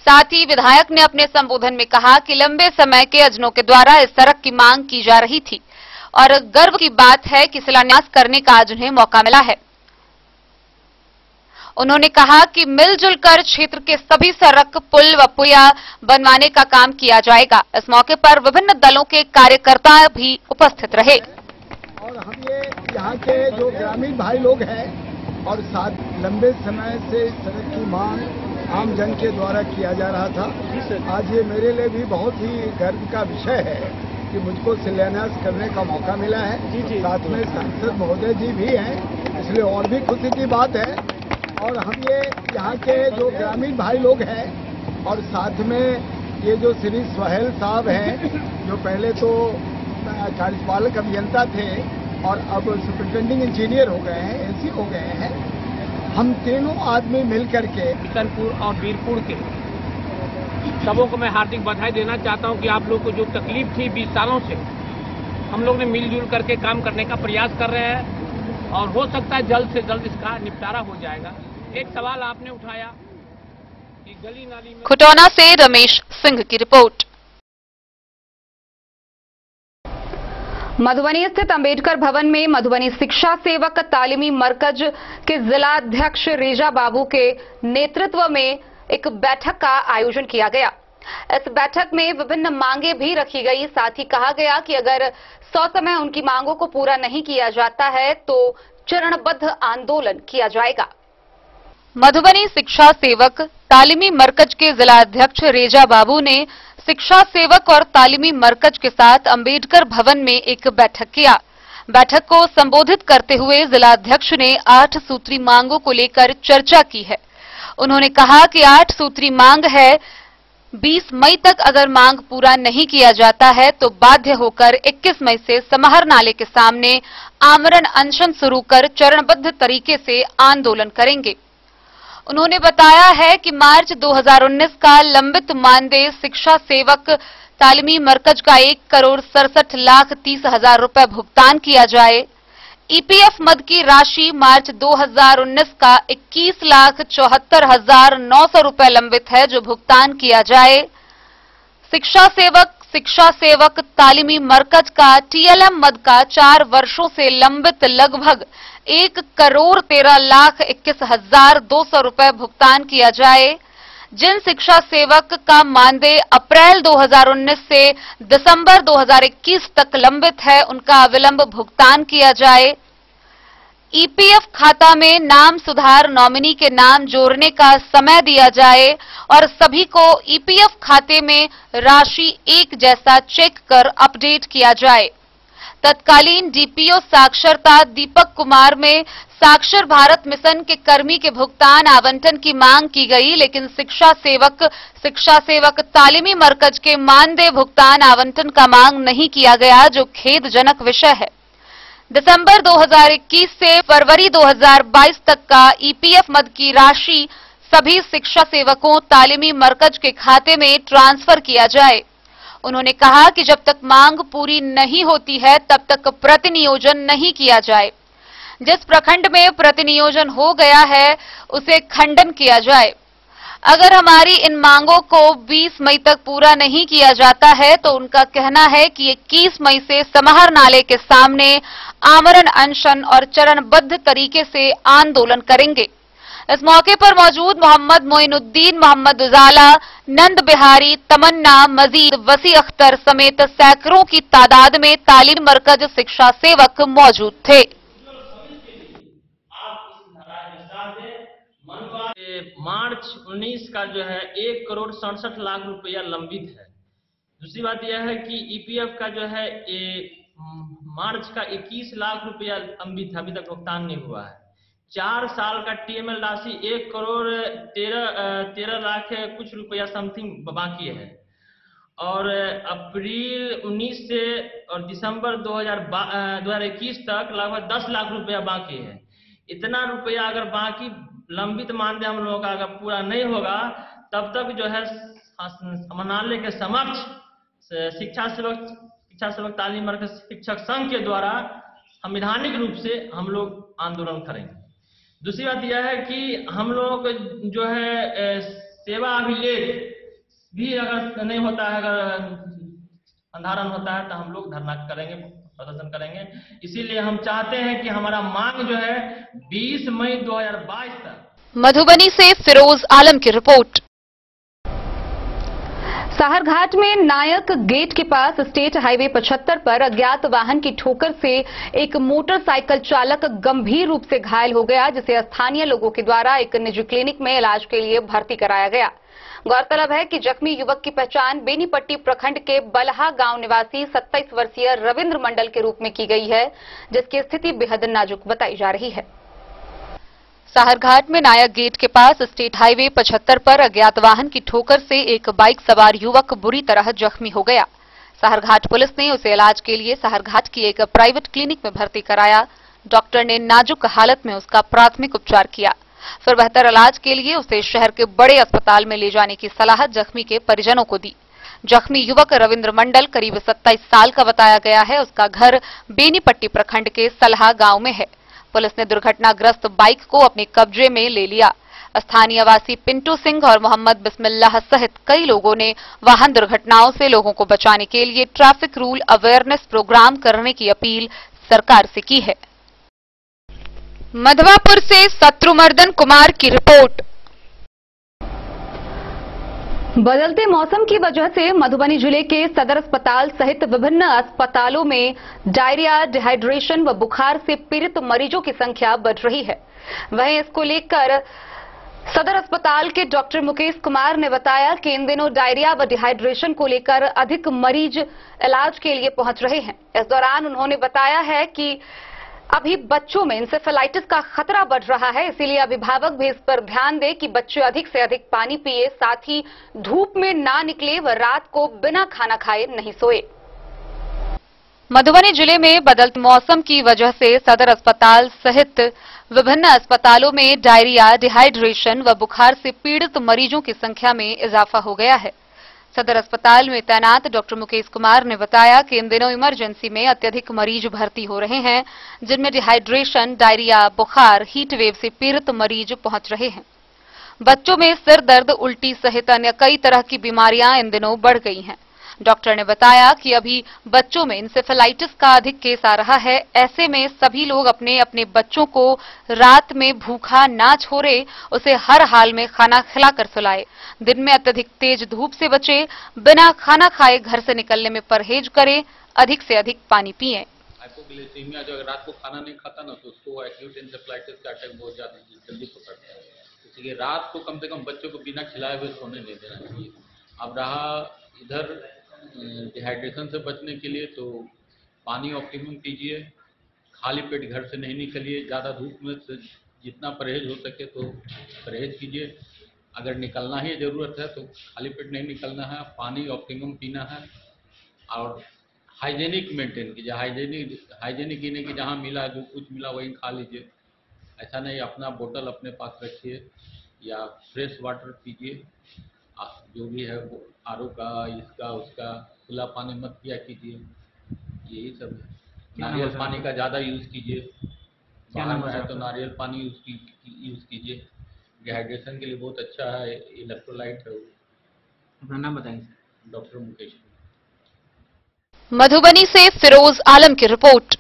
साथ ही विधायक ने अपने संबोधन में कहा कि लंबे समय के अजनों के द्वारा इस सड़क की मांग की जा रही थी और गर्व की बात है कि शिलान्यास करने का आज उन्हें मौका मिला है। उन्होंने कहा कि मिलजुल कर क्षेत्र के सभी सड़क, पुल व पुलिया बनवाने का काम किया जाएगा। इस मौके पर विभिन्न दलों के कार्यकर्ता भी उपस्थित रहे।
और हम ये यहाँ के जो ग्रामीण भाई लोग हैं और साथ लंबे समय से सड़क की मांग आम जन के द्वारा किया जा रहा था। आज ये मेरे लिए भी बहुत ही गर्व का विषय है कि मुझको शिलान्यास करने का मौका मिला है। साथ में सांसद महोदय जी भी हैं, इसलिए और भी खुशी की बात है। और हम ये यहाँ के जो ग्रामीण भाई लोग हैं और साथ में ये जो श्री सोहेल साहब हैं, जो पहले तो कार्यपालक अभियंता थे और अब सुपरिटेंडिंग इंजीनियर हो गए हैं, एसी हो गए हैं, हम तीनों आदमी मिल करके
बिशनपुर और वीरपुर के
सबों को मैं हार्दिक बधाई देना चाहता हूं कि आप लोग को जो तकलीफ थी 20 सालों से, हम लोग ने मिलजुल करके काम करने का प्रयास कर रहे हैं और हो सकता है जल्द से जल्द इसका निपटारा हो जाएगा। एक सवाल आपने उठाया कि गली नाली में।
खुटौना से रमेश सिंह की रिपोर्ट। मधुबनी स्थित अंबेडकर भवन में मधुबनी शिक्षा सेवक तालीमी मरकज के जिलाध्यक्ष रेजा बाबू के नेतृत्व में एक बैठक का आयोजन किया गया। इस बैठक में विभिन्न मांगे भी रखी गई। साथ ही कहा गया कि अगर ससमय उनकी मांगों को पूरा नहीं किया जाता है तो चरणबद्ध आंदोलन किया जाएगा। मधुबनी शिक्षा सेवक तालीमी मरकज के जिलाध्यक्ष रेजा बाबू ने शिक्षा सेवक और तालीमी मरकज के साथ अंबेडकर भवन में एक बैठक किया। बैठक को संबोधित करते हुए जिलाध्यक्ष ने 8 सूत्री मांगों को लेकर चर्चा की है। उन्होंने कहा कि 8 सूत्री मांग है, 20 मई तक अगर मांग पूरा नहीं किया जाता है तो बाध्य होकर 21 मई से समाहर नाले के सामने आमरण अनशन शुरू कर चरणबद्ध तरीके से आंदोलन करेंगे। उन्होंने बताया है कि मार्च 2019 का लंबित मानदेय शिक्षा सेवक तालीमी मरकज का 1,67,30,000 रुपए भुगतान किया जाए। ईपीएफ मद की राशि मार्च 2019 का 21,74,900 रुपए लंबित है, जो भुगतान किया जाए। शिक्षा सेवक तालीमी मरकज का टीएलएम मद का 4 वर्षों से लंबित लगभग 1,13,21,200 रुपए भुगतान किया जाए। जिन शिक्षा सेवक का मानदेय अप्रैल 2019 से दिसंबर 2021 तक लंबित है, उनका अविलंब भुगतान किया जाए। ईपीएफ खाता में नाम सुधार, नॉमिनी के नाम जोड़ने का समय दिया जाए और सभी को ईपीएफ खाते में राशि एक जैसा चेक कर अपडेट किया जाए। तत्कालीन डीपीओ साक्षरता दीपक कुमार में साक्षर भारत मिशन के कर्मी के भुगतान आवंटन की मांग की गई, लेकिन शिक्षा सेवक तालीमी मरकज के मानदेय भुगतान आवंटन का मांग नहीं किया गया, जो खेदजनक विषय है। दिसंबर 2021 से फरवरी 2022 तक का ईपीएफ मद की राशि सभी शिक्षा सेवकों तालीमी मरकज के खाते में ट्रांसफर किया जाए। उन्होंने कहा कि जब तक मांग पूरी नहीं होती है तब तक प्रतिनियोजन नहीं किया जाए। जिस प्रखंड में प्रतिनियोजन हो गया है उसे खंडन किया जाए। अगर हमारी इन मांगों को 20 मई तक पूरा नहीं किया जाता है तो उनका कहना है कि 21 मई से समाहर नाले के सामने आमरण अनशन और चरणबद्ध तरीके से आंदोलन करेंगे। इस मौके पर मौजूद मोहम्मद मोइनुद्दीन, मोहम्मद उजाला, नंद बिहारी, तमन्ना, मजीद, वसी अख्तर समेत सैकड़ों की तादाद में तालीम मरकज शिक्षा सेवक मौजूद थे।
मार्च 19 का जो है 1,67,00,000 रुपया लंबित है। दूसरी बात यह है कि ईपीएफ का जो है मार्च का 21 लाख रुपया लंबित है, अभी तक भुगतान नहीं हुआ है। 4 साल का टीएमएल राशि 1,13 लाख कुछ रुपया समथिंग बाकी है और अप्रैल 19 से और दिसंबर 2021 तक लगभग 10 लाख रुपया बाकी है। इतना रुपया अगर बाकी लंबित मानदेय हम लोगों का अगर पूरा नहीं होगा तब तक जो है समाहरणालय के समक्ष शिक्षा सेवक तालीम मरकज शिक्षक संघ के द्वारा संवैधानिक रूप से हम लोग आंदोलन करेंगे। दूसरी बात यह है कि हम लोग जो है सेवा अभिलेख भी अगर नहीं होता है, अगर अंधारण होता है तो हम लोग धरना करेंगे, प्रदर्शन करेंगे। इसीलिए हम चाहते हैं कि हमारा मांग जो है 20 मई 2022 तक।
मधुबनी से फिरोज आलम की रिपोर्ट। साहरघाट में नायक गेट के पास स्टेट हाईवे 75 पर अज्ञात वाहन की ठोकर से एक मोटरसाइकिल चालक गंभीर रूप से घायल हो गया, जिसे स्थानीय लोगों के द्वारा एक निजी क्लिनिक में इलाज के लिए भर्ती कराया गया। गौरतलब है कि जख्मी युवक की पहचान बेनीपट्टी प्रखंड के बलहा गांव निवासी 27 वर्षीय रविंद्र मंडल के रूप में की गई है, जिसकी स्थिति बेहद नाजुक बताई जा रही है। साहरघाट में नायक गेट के पास स्टेट हाईवे 75 पर अज्ञात वाहन की ठोकर से एक बाइक सवार युवक बुरी तरह जख्मी हो गया। साहरघाट पुलिस ने उसे इलाज के लिए साहरघाट की एक प्राइवेट क्लिनिक में भर्ती कराया। डॉक्टर ने नाजुक हालत में उसका प्राथमिक उपचार किया। फिर बेहतर इलाज के लिए उसे शहर के बड़े अस्पताल में ले जाने की सलाह जख्मी के परिजनों को दी। जख्मी युवक रविंद्र मंडल करीब 27 साल का बताया गया है। उसका घर बेनीपट्टी प्रखंड के सलहा गांव में है। पुलिस ने दुर्घटनाग्रस्त बाइक को अपने कब्जे में ले लिया। स्थानीय वासी पिंटू सिंह और मोहम्मद बिस्मिल्लाह सहित कई लोगों ने वाहन दुर्घटनाओं से लोगों को बचाने के लिए ट्रैफिक रूल अवेयरनेस प्रोग्राम करने की अपील सरकार से की है। मधवापुर से शत्रुमर्दन कुमार की रिपोर्ट। बदलते मौसम की वजह से मधुबनी जिले के सदर अस्पताल सहित विभिन्न अस्पतालों में डायरिया, डिहाइड्रेशन व बुखार से पीड़ित मरीजों की संख्या बढ़ रही है। वहीं इसको लेकर सदर अस्पताल के डॉक्टर मुकेश कुमार ने बताया कि इन दिनों डायरिया व डिहाइड्रेशन को लेकर अधिक मरीज इलाज के लिए पहुंच रहे हैं। इस दौरान उन्होंने बताया है कि अभी बच्चों में इंसेफेलाइटिस का खतरा बढ़ रहा है, इसीलिए अभिभावक भी इस पर ध्यान दें कि बच्चे अधिक से अधिक पानी पिए, साथ ही धूप में ना निकले व रात को बिना खाना खाए नहीं सोए। मधुबनी जिले में बदलते मौसम की वजह से सदर अस्पताल सहित विभिन्न अस्पतालों में डायरिया, डिहाइड्रेशन व बुखार से पीड़ित मरीजों की संख्या में इजाफा हो गया है। सदर अस्पताल में तैनात डॉक्टर मुकेश कुमार ने बताया कि इन दिनों इमरजेंसी में अत्यधिक मरीज भर्ती हो रहे हैं, जिनमें डिहाइड्रेशन, डायरिया, बुखार, हीट वेव से पीड़ित मरीज पहुंच रहे हैं। बच्चों में सिर दर्द, उल्टी सहित अन्य कई तरह की बीमारियां इन दिनों बढ़ गई हैं। डॉक्टर ने बताया कि अभी बच्चों में इंसेफेलाइटिस का अधिक केस आ रहा है। ऐसे में सभी लोग अपने अपने बच्चों को रात में भूखा ना छोड़े, उसे हर हाल में खाना खिलाकर सुलाए। दिन में अत्यधिक तेज धूप से बचे, बिना खाना खाए घर से निकलने में परहेज करें, अधिक से अधिक पानी पिएं।
हाइपोग्लाइसीमिया जो रात को खाना नहीं खाता ना, तो उसको एक्यूट इंसेफेलाइटिस का अटैक बहुत ज्यादा जल्दी पकड़ता है। इसलिए रात को कम से कम बच्चों को बिना खिलाए हुए सोने नहीं देना चाहिए। अब रहा इधर डिहाइड्रेशन से बचने के लिए, तो पानी ऑप्टिमम पीजिए, खाली पेट घर से नहीं निकलिए, ज़्यादा धूप में से जितना परहेज हो सके तो परहेज कीजिए। अगर निकलना ही ज़रूरत है तो खाली पेट नहीं निकलना है, पानी ऑप्टिमम पीना है और हाइजेनिक मेंटेन कीजिए। हाइजेनिक यानी कि जहाँ मिला जो कुछ मिला वही खा लीजिए। ऐसा नहीं, अपना बोतल अपने पास रखिए या फ्रेश वाटर पीजिए। जो भी है वो आरओ का, इसका उसका खुला पानी मत पिया कीजिए। यही सब है। नारियल पानी का ज़्यादा यूज़ कीजिए। बाहर में है तो नारियल पानी यूज़ कीजिए। डिहाइड्रेशन के लिए बहुत अच्छा है, इलेक्ट्रोलाइट है।
अपना नाम बताइए।
डॉक्टर मुकेश।
मधुबनी से फिरोज आलम की रिपोर्ट।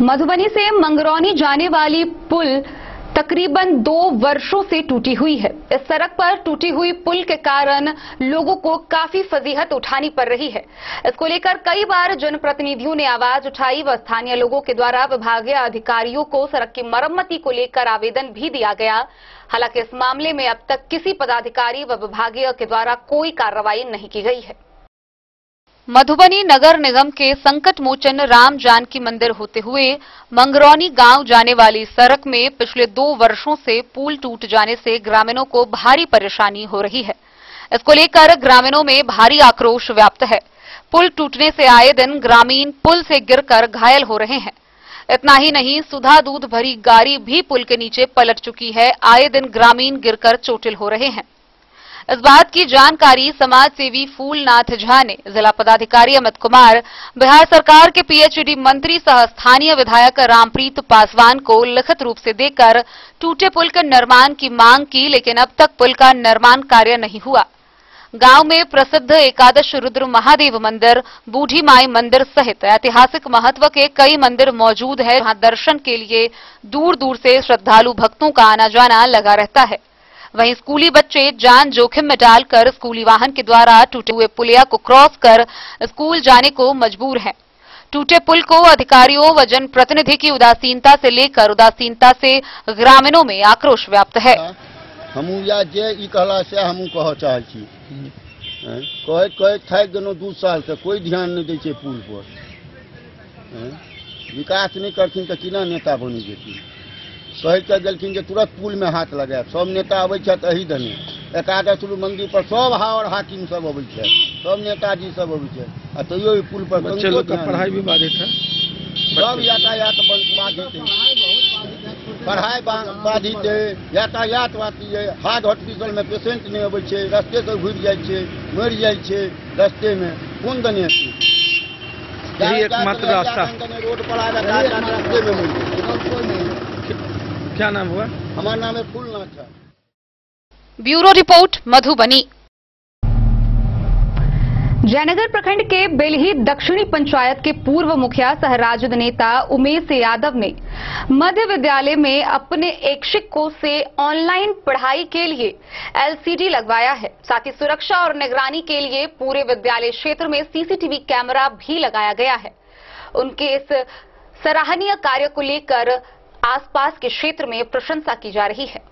मधुबनी से मंगरौनी जाने वाली पुल तकरीबन 2 वर्षों से टूटी हुई है। इस सड़क पर टूटी हुई पुल के कारण लोगों को काफी फजीहत उठानी पड़ रही है। इसको लेकर कई बार जनप्रतिनिधियों ने आवाज उठाई व स्थानीय लोगों के द्वारा विभागीय अधिकारियों को सड़क की मरम्मती को लेकर आवेदन भी दिया गया। हालांकि इस मामले में अब तक किसी पदाधिकारी व विभागीय के द्वारा कोई कार्रवाई नहीं की गई है। मधुबनी नगर निगम के संकट मोचन राम जानकी मंदिर होते हुए मंगरौनी गांव जाने वाली सड़क में पिछले 2 वर्षों से पुल टूट जाने से ग्रामीणों को भारी परेशानी हो रही है। इसको लेकर ग्रामीणों में भारी आक्रोश व्याप्त है। पुल टूटने से आए दिन ग्रामीण पुल से गिरकर घायल हो रहे हैं। इतना ही नहीं, सुधा दूध भरी गाड़ी भी पुल के नीचे पलट चुकी है। आए दिन ग्रामीण गिरकर चोटिल हो रहे हैं। इस बात की जानकारी समाज सेवी फूलनाथ झा ने जिला पदाधिकारी अमित कुमार, बिहार सरकार के पीएचईडी मंत्री सह स्थानीय विधायक रामप्रीत पासवान को लिखित रूप से देकर टूटे पुल के निर्माण की मांग की, लेकिन अब तक पुल का निर्माण कार्य नहीं हुआ। गांव में प्रसिद्ध एकादश रुद्र महादेव मंदिर, बूढ़ी माई मंदिर सहित ऐतिहासिक महत्व के कई मंदिर मौजूद है, जहां दर्शन के लिए दूर दूर से श्रद्धालु भक्तों का आना जाना लगा रहता है। वहीं स्कूली बच्चे जान जोखिम में डालकर स्कूली वाहन के द्वारा टूटे हुए पुलिया को क्रॉस कर स्कूल जाने को मजबूर हैं। टूटे पुल को अधिकारियों व जनप्रतिनिधि की उदासीनता से लेकर उदासीनता से ग्रामीणों में आक्रोश व्याप्त है।
हम या जे ई कहला से हम कह चाहे छी, कहे थक गेनो 2 साल से कोई ध्यान नहीं दै छै पुल पर। विकास नहीं करथिन तो केना नेता बनी जेथिन। कह के गेलखिन जे तुरंत पुल में हाथ लगाए। सब नेता अबै छथि एही दने, एकादश रुद्र मंदिर पर सब हावर हाकिम सब अबै छै, सब नेताजी सब अबै छै, आ तैयो ई पुल पर
बच्चे लोग का पढ़ाई भी बाधित है।
सब यातायात बंद बाधित है। पढ़ाई बाधित है, यातायात बाधित है, हार्ट हॉस्पिटल में पेशेंट नहीं अबै छै, रास्ते से घुरि जाइ छै, मरि जाइ छै रास्ते में, कौन दने
यही एकमात्र रास्ता
रोड पर आ जाता है, रास्ते में मरि।
क्या नाम हुआ?
हमारा नाम है फूलनाथ।
Bureau report Madhubani. जयनगर प्रखंड के बेलही दक्षिणी पंचायत के पूर्व मुखिया सह राजद नेता उमेश यादव ने मध्य विद्यालय में अपने एक शिक्षकों से ऑनलाइन पढ़ाई के लिए एलसीडी लगवाया है। साथ ही सुरक्षा और निगरानी के लिए पूरे विद्यालय क्षेत्र में सीसीटीवी कैमरा भी लगाया गया है। उनके इस सराहनीय कार्य को लेकर आसपास के क्षेत्र में प्रशंसा की जा रही है।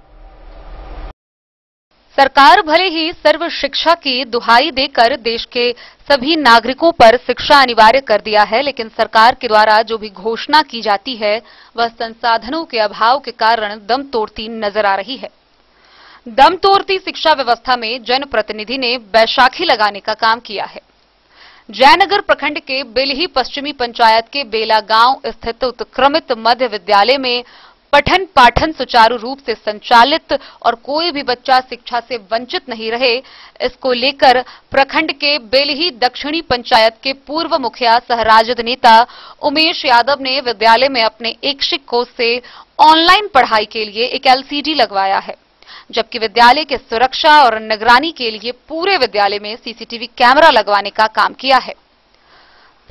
सरकार भले ही सर्व शिक्षा की दुहाई देकर देश के सभी नागरिकों पर शिक्षा अनिवार्य कर दिया है, लेकिन सरकार के द्वारा जो भी घोषणा की जाती है वह संसाधनों के अभाव के कारण दम तोड़ती नजर आ रही है। दम तोड़ती शिक्षा व्यवस्था में जनप्रतिनिधि ने बैसाखी लगाने का काम किया है। जयनगर प्रखंड के बेलही पश्चिमी पंचायत के बेला गांव स्थित उत्क्रमित मध्य विद्यालय में पठन पाठन सुचारू रूप से संचालित और कोई भी बच्चा शिक्षा से वंचित नहीं रहे, इसको लेकर प्रखंड के बेलही दक्षिणी पंचायत के पूर्व मुखिया सह राजद नेता उमेश यादव ने विद्यालय में अपने एक शिक्षकों से ऑनलाइन पढ़ाई के लिए एक एलसीडी लगवाया है, जबकि विद्यालय के सुरक्षा और निगरानी के लिए पूरे विद्यालय में सीसीटीवी कैमरा लगवाने का काम किया है।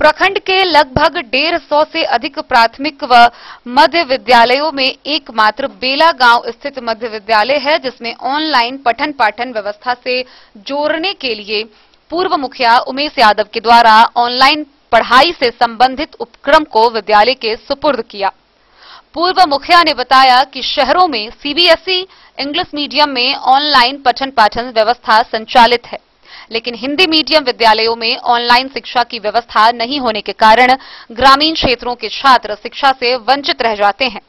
प्रखंड के लगभग 150 से अधिक प्राथमिक व मध्य विद्यालयों में एकमात्र बेला गांव स्थित मध्य विद्यालय है, जिसमें ऑनलाइन पठन पाठन व्यवस्था से जोड़ने के लिए पूर्व मुखिया उमेश यादव के द्वारा ऑनलाइन पढ़ाई से संबंधित उपक्रम को विद्यालय के सुपुर्द किया। पूर्व मुखिया ने बताया कि शहरों में सीबीएसई इंग्लिश मीडियम में ऑनलाइन पठन पाठन व्यवस्था संचालित है, लेकिन हिंदी मीडियम विद्यालयों में ऑनलाइन शिक्षा की व्यवस्था नहीं होने के कारण ग्रामीण क्षेत्रों के छात्र शिक्षा से वंचित रह जाते हैं।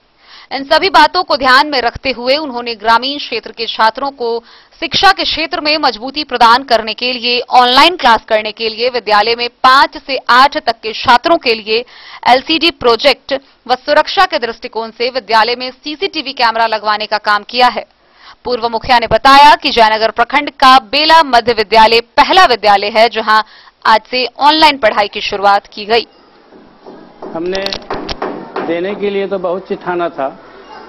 इन सभी बातों को ध्यान में रखते हुए उन्होंने ग्रामीण क्षेत्र के छात्रों को शिक्षा के क्षेत्र में मजबूती प्रदान करने के लिए ऑनलाइन क्लास करने के लिए विद्यालय में 5 से 8 तक के छात्रों के लिए एलसीडी प्रोजेक्ट व सुरक्षा के दृष्टिकोण से विद्यालय में सीसीटीवी कैमरा लगवाने का काम किया है। पूर्व मुखिया ने बताया कि जयनगर प्रखंड का बेला मध्य विद्यालय पहला विद्यालय है जहां आज से ऑनलाइन पढ़ाई की शुरुआत की गई।
हमने देने के लिए तो बहुत चिठाना था,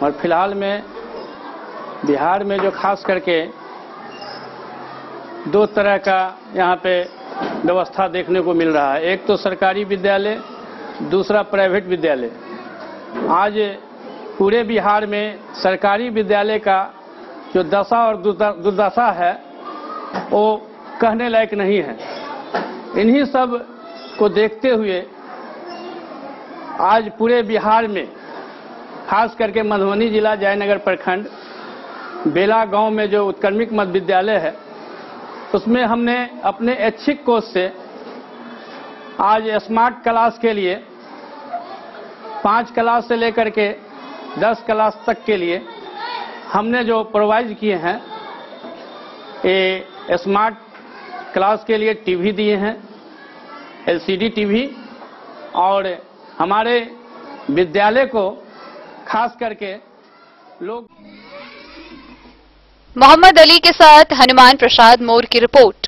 और फिलहाल में बिहार में जो खास करके 2 तरह का यहाँ पे व्यवस्था देखने को मिल रहा है। एक तो सरकारी विद्यालय, दूसरा प्राइवेट विद्यालय। आज पूरे बिहार में सरकारी विद्यालय का जो दशा और दुर्दशा है वो कहने लायक नहीं है। इन्हीं सब को देखते हुए आज पूरे बिहार में खास करके मधुबनी जिला जयनगर प्रखंड बेला गांव में जो उत्क्रमित मध्य विद्यालय है उसमें हमने अपने ऐच्छिक कोष से आज स्मार्ट क्लास के लिए 5 क्लास से लेकर के 10 क्लास तक के लिए हमने जो प्रोवाइड किए हैं, ये स्मार्ट क्लास के लिए टीवी दिए हैं, एलसीडी टीवी, और हमारे विद्यालय को खास करके लोग।
मोहम्मद अली के साथ हनुमान प्रसाद मोर की रिपोर्ट।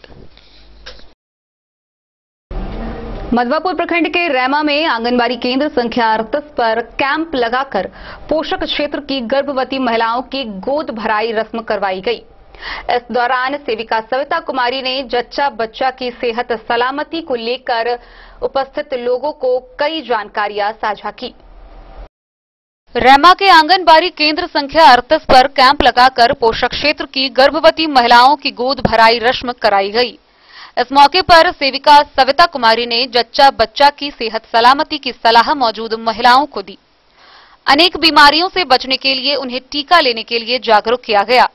मधवापुर प्रखंड के रैमा में आंगनबाड़ी केंद्र संख्या 38 पर कैंप लगाकर पोषक क्षेत्र की गर्भवती महिलाओं की गोद भराई रस्म करवाई गई। इस दौरान सेविका सविता कुमारी ने जच्चा बच्चा की सेहत सलामती को लेकर उपस्थित लोगों को कई जानकारियां साझा की। रैमा के आंगनबाड़ी केंद्र संख्या 38 पर कैंप लगाकर पोषक क्षेत्र की गर्भवती महिलाओं की गोद भराई रस्म कराई गई। इस मौके पर सेविका सविता कुमारी ने जच्चा बच्चा की सेहत सलामती की सलाह मौजूद महिलाओं को दी। अनेक बीमारियों से बचने के लिए उन्हें टीका लेने के लिए जागरूक किया गया।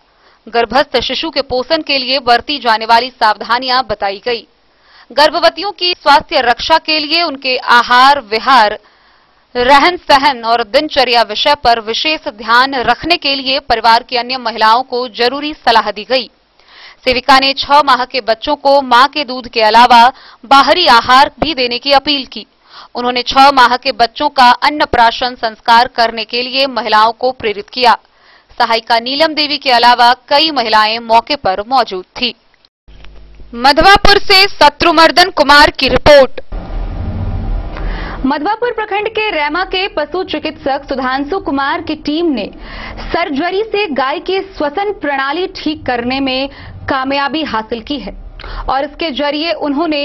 गर्भस्थ शिशु के पोषण के लिए बरती जाने वाली सावधानियां बताई गई। गर्भवतियों की स्वास्थ्य रक्षा के लिए उनके आहार विहार, रहन सहन और दिनचर्या विषय पर विशेष ध्यान रखने के लिए परिवार की अन्य महिलाओं को जरूरी सलाह दी गई। सेविका ने 6 माह के बच्चों को मां के दूध के अलावा बाहरी आहार भी देने की अपील की। उन्होंने 6 माह के बच्चों का अन्नप्राशन संस्कार करने के लिए महिलाओं को प्रेरित किया। सहायिका नीलम देवी के अलावा कई महिलाएं मौके पर मौजूद थी। मधवापुर से शत्रुमर्दन कुमार की रिपोर्ट। मधवापुर प्रखंड के रैमा के पशु चिकित्सक सुधांशु कुमार की टीम ने सर्जरी से गाय की श्वसन प्रणाली ठीक करने में कामयाबी हासिल की है और इसके जरिए उन्होंने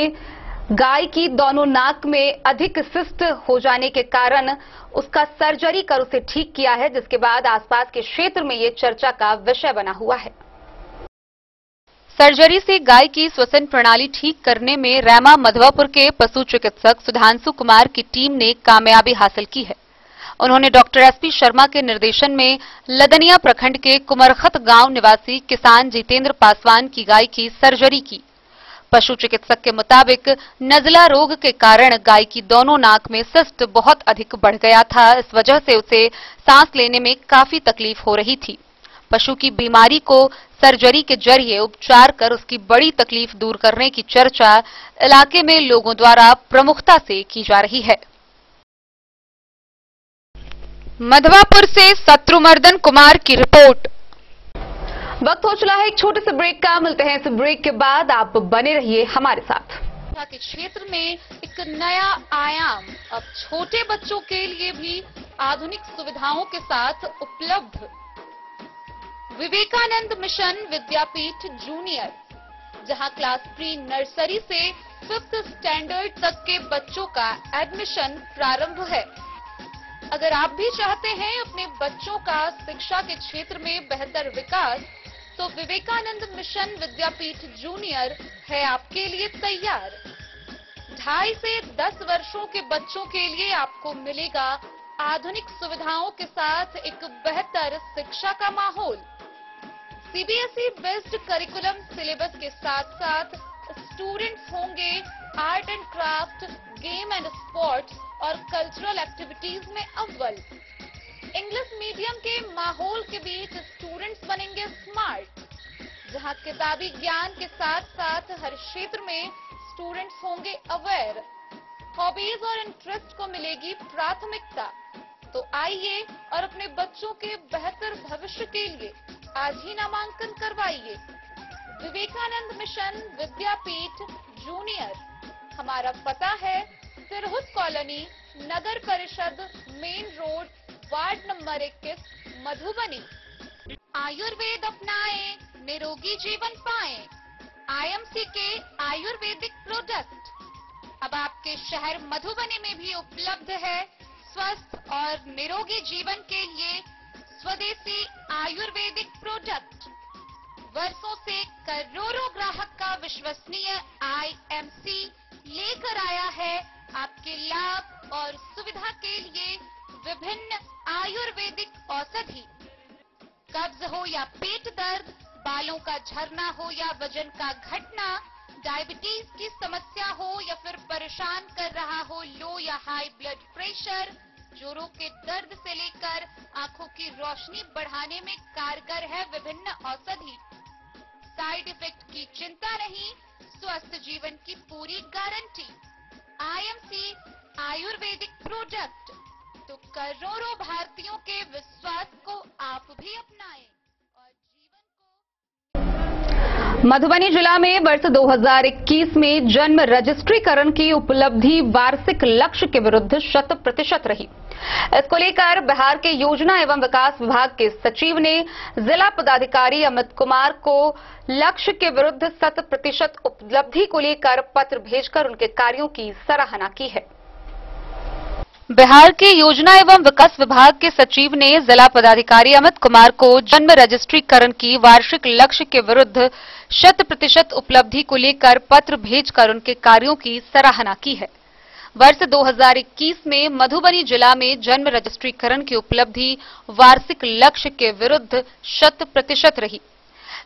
गाय की दोनों नाक में अधिक सिस्ट हो जाने के कारण उसका सर्जरी कर उसे ठीक किया है, जिसके बाद आसपास के क्षेत्र में ये चर्चा का विषय बना हुआ है। सर्जरी से गाय की श्वसन प्रणाली ठीक करने में रैमा मधवापुर के पशु चिकित्सक सुधांशु कुमार की टीम ने कामयाबी हासिल की है। उन्होंने डॉक्टर एसपी शर्मा के निर्देशन में लदनिया प्रखंड के कुमरखत गांव निवासी किसान जितेंद्र पासवान की गाय की सर्जरी की। पशु चिकित्सक के मुताबिक नजला रोग के कारण गाय की दोनों नाक में सिस्ट बहुत अधिक बढ़ गया था। इस वजह से उसे सांस लेने में काफी तकलीफ हो रही थी। पशु की बीमारी को सर्जरी के जरिए उपचार कर उसकी बड़ी तकलीफ दूर करने की चर्चा इलाके में लोगों द्वारा प्रमुखता से की जा रही है। मधवापुर से शत्रुमर्दन कुमार की रिपोर्ट। वक्त हो चला है एक छोटे से ब्रेक का। मिलते हैं इस ब्रेक के बाद, आप बने रहिए हमारे साथ। के क्षेत्र में एक नया आयाम अब छोटे बच्चों के लिए भी आधुनिक सुविधाओं के साथ उपलब्ध। विवेकानंद मिशन विद्यापीठ जूनियर, जहां क्लास प्री नर्सरी से 5th स्टैंडर्ड तक के बच्चों का एडमिशन प्रारंभ है। अगर आप भी चाहते हैं अपने बच्चों का शिक्षा के क्षेत्र में बेहतर विकास, तो विवेकानंद मिशन विद्यापीठ जूनियर है आपके लिए तैयार। 2.5 से 10 वर्षों के बच्चों के लिए आपको मिलेगा आधुनिक सुविधाओं के साथ एक बेहतर शिक्षा का माहौल। सीबीएसई बेस्ड करिकुलम सिलेबस के साथ साथ स्टूडेंट्स होंगे art and craft, game and sports और कल्चरल एक्टिविटीज में अव्वल। इंग्लिश मीडियम के माहौल के बीच स्टूडेंट्स बनेंगे स्मार्ट, जहां किताबी ज्ञान के साथ साथ हर क्षेत्र में स्टूडेंट्स होंगे अवेयर। हॉबीज और इंटरेस्ट को मिलेगी प्राथमिकता। तो आइए और अपने बच्चों के बेहतर भविष्य के लिए आज ही नामांकन करवाइए। विवेकानंद मिशन विद्यापीठ जूनियर। हमारा पता है सिरहुत कॉलोनी, नगर परिषद, main road, ward number 21, Madhubani. Ayurveda अपनाएं, निरोगी जीवन पाएं। आईएमसी के आयुर्वेदिक प्रोडक्ट अब आपके शहर मधुबनी में भी उपलब्ध है। स्वस्थ और निरोगी जीवन के लिए स्वदेशी आयुर्वेदिक प्रोडक्ट वर्षों से करोड़ों ग्राहक का विश्वसनीय आईएमसी लेकर आया है आपके लाभ और सुविधा के लिए विभिन्न आयुर्वेदिक औषधि। कब्ज हो या पेट दर्द, बालों का झरना हो या वजन का घटना, डायबिटीज की समस्या हो या फिर परेशान कर रहा हो लो या हाई ब्लड प्रेशर, जोड़ों के दर्द से लेकर आंखों की रोशनी बढ़ाने में कारगर है विभिन्न औषधि। साइड इफेक्ट की चिंता नहीं, स्वस्थ जीवन की पूरी गारंटी। आईएमसी आयुर्वेदिक प्रोडक्ट, तो करोड़ों भारतीयों के विश्वास को आप भी अपनाएं। मधुबनी जिला में वर्ष 2021 में जन्म रजिस्ट्रीकरण की उपलब्धि वार्षिक लक्ष्य के विरुद्ध 100% रही। इसको लेकर बिहार के योजना एवं विकास विभाग के सचिव ने जिला पदाधिकारी अमित कुमार को लक्ष्य के विरुद्ध 100% उपलब्धि को लेकर पत्र भेजकर उनके कार्यों की सराहना की है। बिहार के योजना एवं विकास विभाग के सचिव ने जिला पदाधिकारी अमित कुमार को जन्म रजिस्ट्रीकरण की वार्षिक लक्ष्य के विरुद्ध 100% उपलब्धि को लेकर पत्र भेजकर उनके कार्यों की सराहना की है। वर्ष 2021 में मधुबनी जिला में जन्म रजिस्ट्रीकरण की उपलब्धि वार्षिक लक्ष्य के विरुद्ध 100% रही।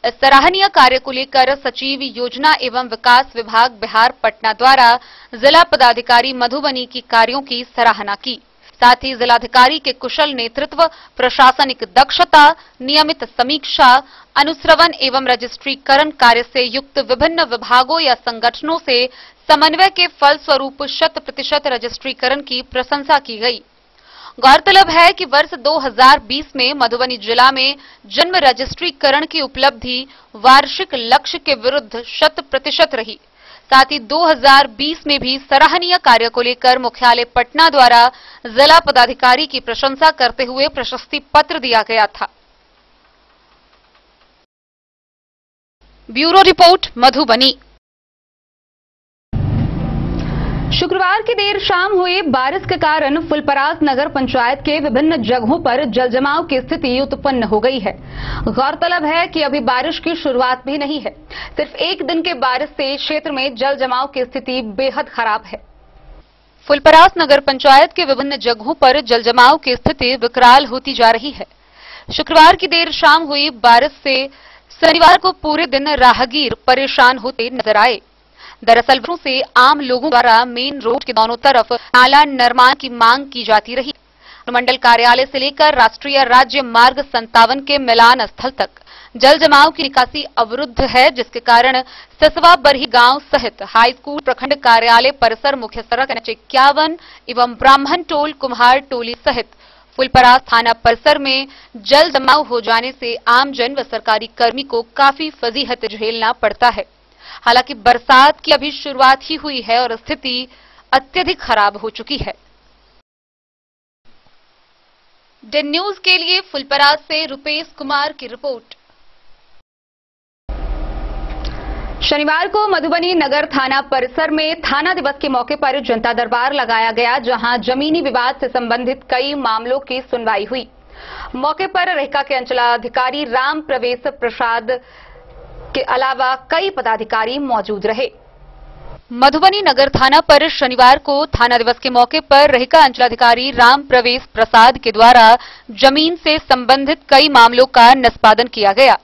इस सराहनीय कार्य को लेकर सचिव योजना एवं विकास विभाग बिहार पटना द्वारा जिला पदाधिकारी मधुबनी की कार्यों की सराहना की। साथ ही जिलाधिकारी के कुशल नेतृत्व, प्रशासनिक दक्षता, नियमित समीक्षा, अनुश्रवण एवं रजिस्ट्रीकरण कार्य से युक्त विभिन्न विभागों या संगठनों से समन्वय के फलस्वरूप 100% रजिस्ट्रीकरण की प्रशंसा की गई। गौरतलब है कि वर्ष 2020 में मधुबनी जिला में जन्म रजिस्ट्रीकरण की उपलब्धि वार्षिक लक्ष्य के विरुद्ध 100% रही। साथ ही 2020 में भी सराहनीय कार्य को लेकर मुख्यालय पटना द्वारा जिला पदाधिकारी की प्रशंसा करते हुए प्रशस्ति पत्र दिया गया था। Bureau report, Madhubani. शुक्रवार की देर शाम हुई बारिश के कारण फुलपरास नगर पंचायत के विभिन्न जगहों पर जलजमाव की स्थिति उत्पन्न हो गई है। गौरतलब है कि अभी बारिश की शुरुआत भी नहीं है। सिर्फ एक दिन के बारिश से क्षेत्र में जलजमाव की स्थिति बेहद खराब है। फुलपरास नगर पंचायत के विभिन्न जगहों पर जलजमाव की स्थिति विकराल होती जा रही है। शुक्रवार की देर शाम हुई बारिश से शनिवार को पूरे दिन राहगीर परेशान होते नजर आए। दरअसल वर्षों से आम लोगों द्वारा मेन रोड के दोनों तरफ नाला निर्माण की मांग की जाती रही। अनुमंडल कार्यालय से लेकर राष्ट्रीय राज्य मार्ग 57 के मिलान स्थल तक जल जमाव की निकासी अवरुद्ध है, जिसके कारण सिसवा बरही गांव सहित हाई स्कूल, प्रखंड कार्यालय परिसर, मुख्य सड़क NH51 एवं ब्राह्मण टोल, कुम्हार टोली सहित फुलपरास थाना परिसर में जल जमाव हो जाने से आमजन व सरकारी कर्मी को काफी फजीहत झेलना पड़ता है। हालांकि बरसात की अभी शुरुआत ही हुई है और स्थिति अत्यधिक खराब हो चुकी है। डेन न्यूज के लिए फुलपरास से रुपेश कुमार की रिपोर्ट। शनिवार को मधुबनी नगर थाना परिसर में थाना दिवस के मौके पर जनता दरबार लगाया गया, जहां जमीनी विवाद से संबंधित कई मामलों की सुनवाई हुई। मौके पर रेखा के अंचलाधिकारी राम प्रवेश प्रसाद के अलावा कई पदाधिकारी मौजूद रहे। मधुबनी नगर थाना पर शनिवार को थाना दिवस के मौके पर रेखा अंचलाधिकारी राम प्रवेश प्रसाद के द्वारा जमीन से संबंधित कई मामलों का निष्पादन किया गया।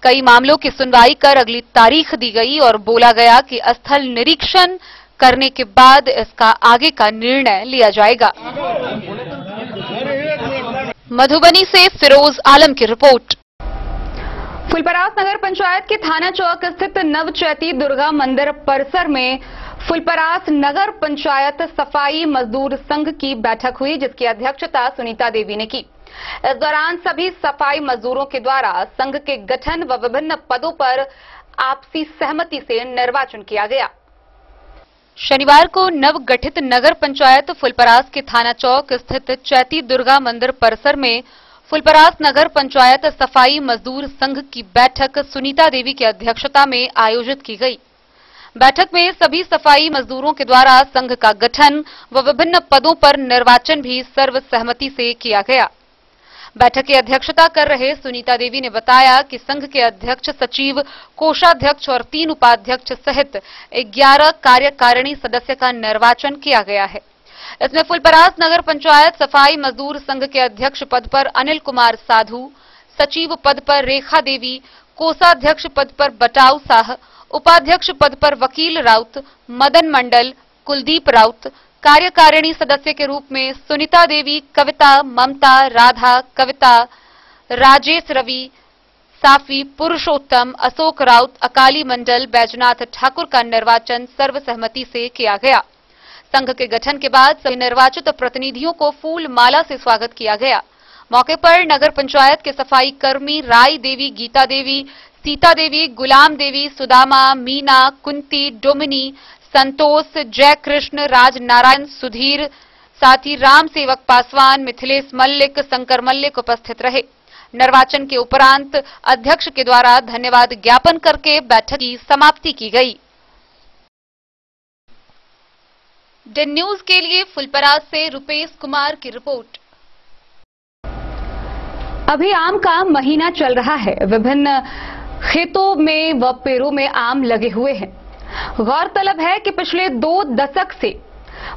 कई मामलों की सुनवाई कर अगली तारीख दी गई और बोला गया कि स्थल निरीक्षण करने के बाद इसका आगे का निर्णय लिया जाएगा। मधुबनी से फिरोज आलम की रिपोर्ट। फुलपरास नगर पंचायत के थाना चौक स्थित नवचैती दुर्गा मंदिर परिसर में फुलपरास नगर पंचायत सफाई मजदूर संघ की बैठक हुई, जिसकी अध्यक्षता सुनीता देवी ने की। इस दौरान सभी सफाई मजदूरों के द्वारा संघ के गठन व विभिन्न पदों पर आपसी सहमति से निर्वाचन किया गया। शनिवार को नवगठित नगर पंचायत फुलपरास के थाना चौक स्थित चैती दुर्गा मंदिर परिसर में फुलपरास नगर पंचायत सफाई मजदूर संघ की बैठक सुनीता देवी की अध्यक्षता में आयोजित की गई। बैठक में सभी सफाई मजदूरों के द्वारा संघ का गठन व विभिन्न पदों पर निर्वाचन भी सर्वसहमति से किया गया। बैठक की अध्यक्षता कर रहे सुनीता देवी ने बताया कि संघ के अध्यक्ष, सचिव, कोषाध्यक्ष और 3 उपाध्यक्ष सहित 11 कार्यकारिणी सदस्य का निर्वाचन किया गया है। इसमें फुलपरास नगर पंचायत सफाई मजदूर संघ के अध्यक्ष पद पर अनिल कुमार साधु, सचिव पद पर रेखा देवी, कोषाध्यक्ष पद पर बटाऊ साह, उपाध्यक्ष पद पर वकील राउत, मदन मंडल, कुलदीप राउत, कार्यकारिणी सदस्य के रूप में सुनीता देवी, कविता, ममता, राधा, कविता, राजेश रवि, साफी, पुरुषोत्तम, अशोक राउत, अकाली मंडल, बैजनाथ ठाकुर का निर्वाचन सर्वसहमति से किया गया। संघ के गठन के बाद सभी निर्वाचित प्रतिनिधियों को फूल माला से स्वागत किया गया। मौके पर नगर पंचायत के सफाई कर्मी राय देवी, गीता देवी, सीता देवी, गुलाम देवी, सुदामा, मीना, कुंती, डोमिनी, संतोष, जय कृष्ण, राज नारायण, सुधीर, साथ ही राम सेवक पासवान, मिथिलेश मल्लिक, शंकर मल्लिक उपस्थित रहे। निर्वाचन के उपरांत अध्यक्ष के द्वारा धन्यवाद ज्ञापन करके बैठक की समाप्ति की गई। डेन न्यूज के लिए फुलपरास से रुपेश कुमार की रिपोर्ट। अभी आम का महीना चल रहा है। विभिन्न खेतों में व पेड़ों में आम लगे हुए हैं। गौरतलब है कि पिछले 2 दशक से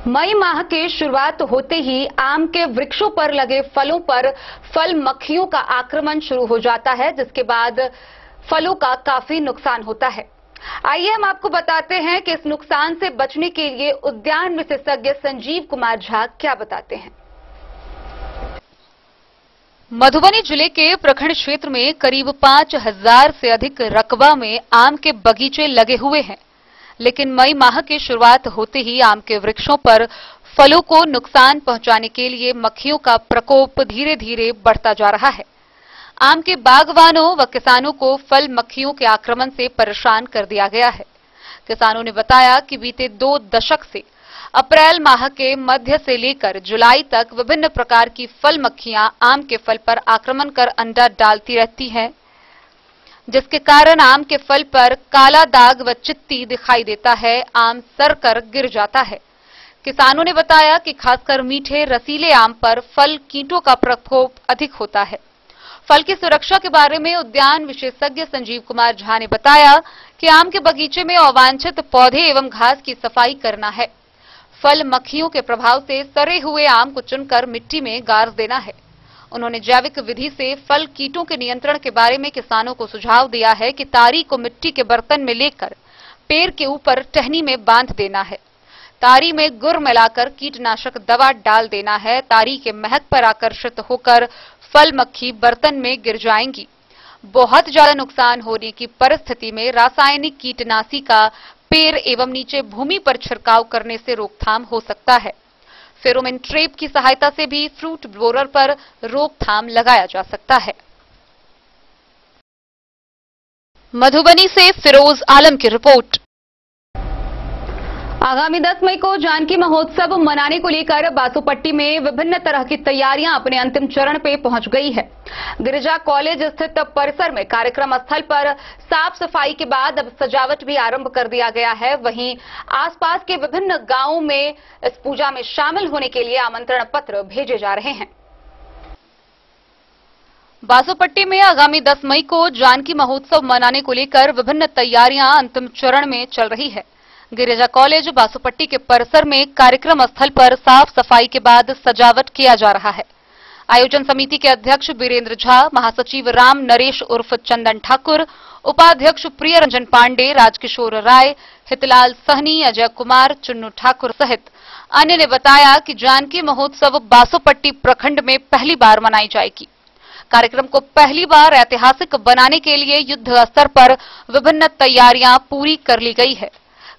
मई माह के शुरुआत होते ही आम के वृक्षों पर लगे फलों पर फल मक्खियों का आक्रमण शुरू हो जाता है, जिसके बाद फलों का काफी नुकसान होता है। आइए हम आपको बताते हैं कि इस नुकसान से बचने के लिए उद्यान विशेषज्ञ संजीव कुमार झा क्या बताते हैं। मधुबनी जिले के प्रखंड क्षेत्र में करीब 5000 से अधिक रकबा में आम के बगीचे लगे हुए हैं, लेकिन मई माह की शुरुआत होते ही आम के वृक्षों पर फलों को नुकसान पहुंचाने के लिए मक्खियों का प्रकोप धीरे धीरे बढ़ता जा रहा है। आम के बागवानों व किसानों को फल मक्खियों के आक्रमण से परेशान कर दिया गया है। किसानों ने बताया कि बीते 2 दशक से अप्रैल माह के मध्य से लेकर जुलाई तक विभिन्न प्रकार की फल मक्खियां आम के फल पर आक्रमण कर अंडा डालती रहती हैं, जिसके कारण आम के फल पर काला दाग व चित्ती दिखाई देता है, आम सड़कर गिर जाता है। किसानों ने बताया कि खासकर मीठे रसीले आम पर फल कीटों का प्रकोप अधिक होता है। फल की सुरक्षा के बारे में उद्यान विशेषज्ञ संजीव कुमार झा ने बताया कि आम के बगीचे में अवांछित पौधे एवं घास की सफाई करना है। फल मक्खियों के प्रभाव से सड़े हुए आम को चुनकर मिट्टी में गाड़ देना है। उन्होंने जैविक विधि से फल कीटों के नियंत्रण के बारे में किसानों को सुझाव दिया है कि तारी को मिट्टी के बर्तन में लेकर पेड़ के ऊपर टहनी में बांध देना है। तारी में गुड़ मिलाकर कीटनाशक दवा डाल देना है। तारी के महक पर आकर्षित होकर फल मक्खी बर्तन में गिर जाएंगी। बहुत ज्यादा नुकसान होने की परिस्थिति में रासायनिक कीटनाशी का पेड़ एवं नीचे भूमि पर छिड़काव करने से रोकथाम हो सकता है। फेरोमोन ट्रैप की सहायता से भी फ्रूट बोरर पर रोकथाम लगाया जा सकता है। मधुबनी से फिरोज आलम की रिपोर्ट। आगामी 10 मई को जानकी महोत्सव मनाने को लेकर बासोपट्टी में विभिन्न तरह की तैयारियां अपने अंतिम चरण पे पहुंच गई है। गिरिजा कॉलेज स्थित परिसर में कार्यक्रम स्थल पर साफ सफाई के बाद अब सजावट भी आरंभ कर दिया गया है। वहीं आसपास के विभिन्न गांवों में इस पूजा में शामिल होने के लिए आमंत्रण पत्र भेजे जा रहे हैं। बासोपट्टी में आगामी 10 मई को जानकी महोत्सव मनाने को लेकर विभिन्न तैयारियां अंतिम चरण में चल रही है। गिरिजा कॉलेज बासोपट्टी के परिसर में कार्यक्रम स्थल पर साफ सफाई के बाद सजावट किया जा रहा है। आयोजन समिति के अध्यक्ष वीरेंद्र झा, महासचिव राम नरेश उर्फ चंदन ठाकुर, उपाध्यक्ष प्रिय रंजन पांडे, राजकिशोर राय, हितलाल सहनी, अजय कुमार, चुन्नू ठाकुर सहित अन्य ने बताया कि जानकी महोत्सव बासोपट्टी प्रखंड में पहली बार मनाई जाएगी। कार्यक्रम को पहली बार ऐतिहासिक बनाने के लिए युद्ध स्तर पर विभिन्न तैयारियां पूरी कर ली गई है।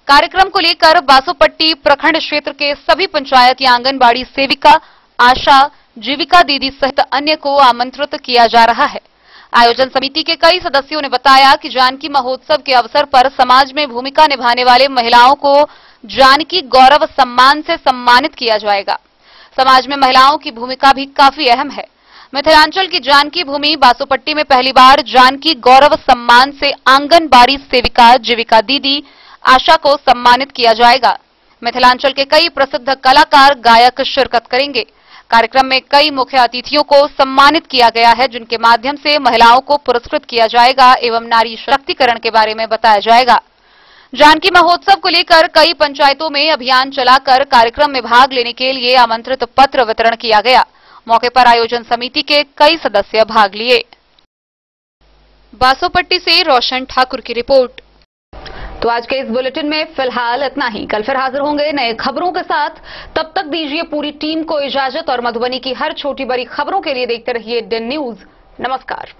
कार्यक्रम को लेकर बासोपट्टी प्रखंड क्षेत्र के सभी पंचायत या आंगनबाड़ी सेविका, आशा, जीविका दीदी सहित अन्य को आमंत्रित किया जा रहा है। आयोजन समिति के कई सदस्यों ने बताया कि जानकी महोत्सव के अवसर पर समाज में भूमिका निभाने वाले महिलाओं को जानकी गौरव सम्मान से सम्मानित किया जाएगा। समाज में महिलाओं की भूमिका भी काफी अहम है। मिथिलांचल की जानकी भूमि बासोपट्टी में पहली बार जानकी गौरव सम्मान से आंगनबाड़ी सेविका, जीविका दीदी, आशा को सम्मानित किया जाएगा। मिथिलांचल के कई प्रसिद्ध कलाकार, गायक शिरकत करेंगे। कार्यक्रम में कई मुख्य अतिथियों को सम्मानित किया गया है, जिनके माध्यम से महिलाओं को पुरस्कृत किया जाएगा एवं नारी शक्तिकरण के बारे में बताया जाएगा। जानकी महोत्सव को लेकर कई पंचायतों में अभियान चलाकर कार्यक्रम में भाग लेने के लिए आमंत्रित पत्र वितरण किया गया। मौके पर आयोजन समिति के कई सदस्य भाग लिए। बासोपट्टी से रोशन ठाकुर की रिपोर्ट। तो आज के इस बुलेटिन में फिलहाल इतना ही। कल फिर हाजिर होंगे नए खबरों के साथ। तब तक दीजिए पूरी टीम को इजाजत और मधुबनी की हर छोटी बड़ी खबरों के लिए देखते रहिए DEN न्यूज। नमस्कार।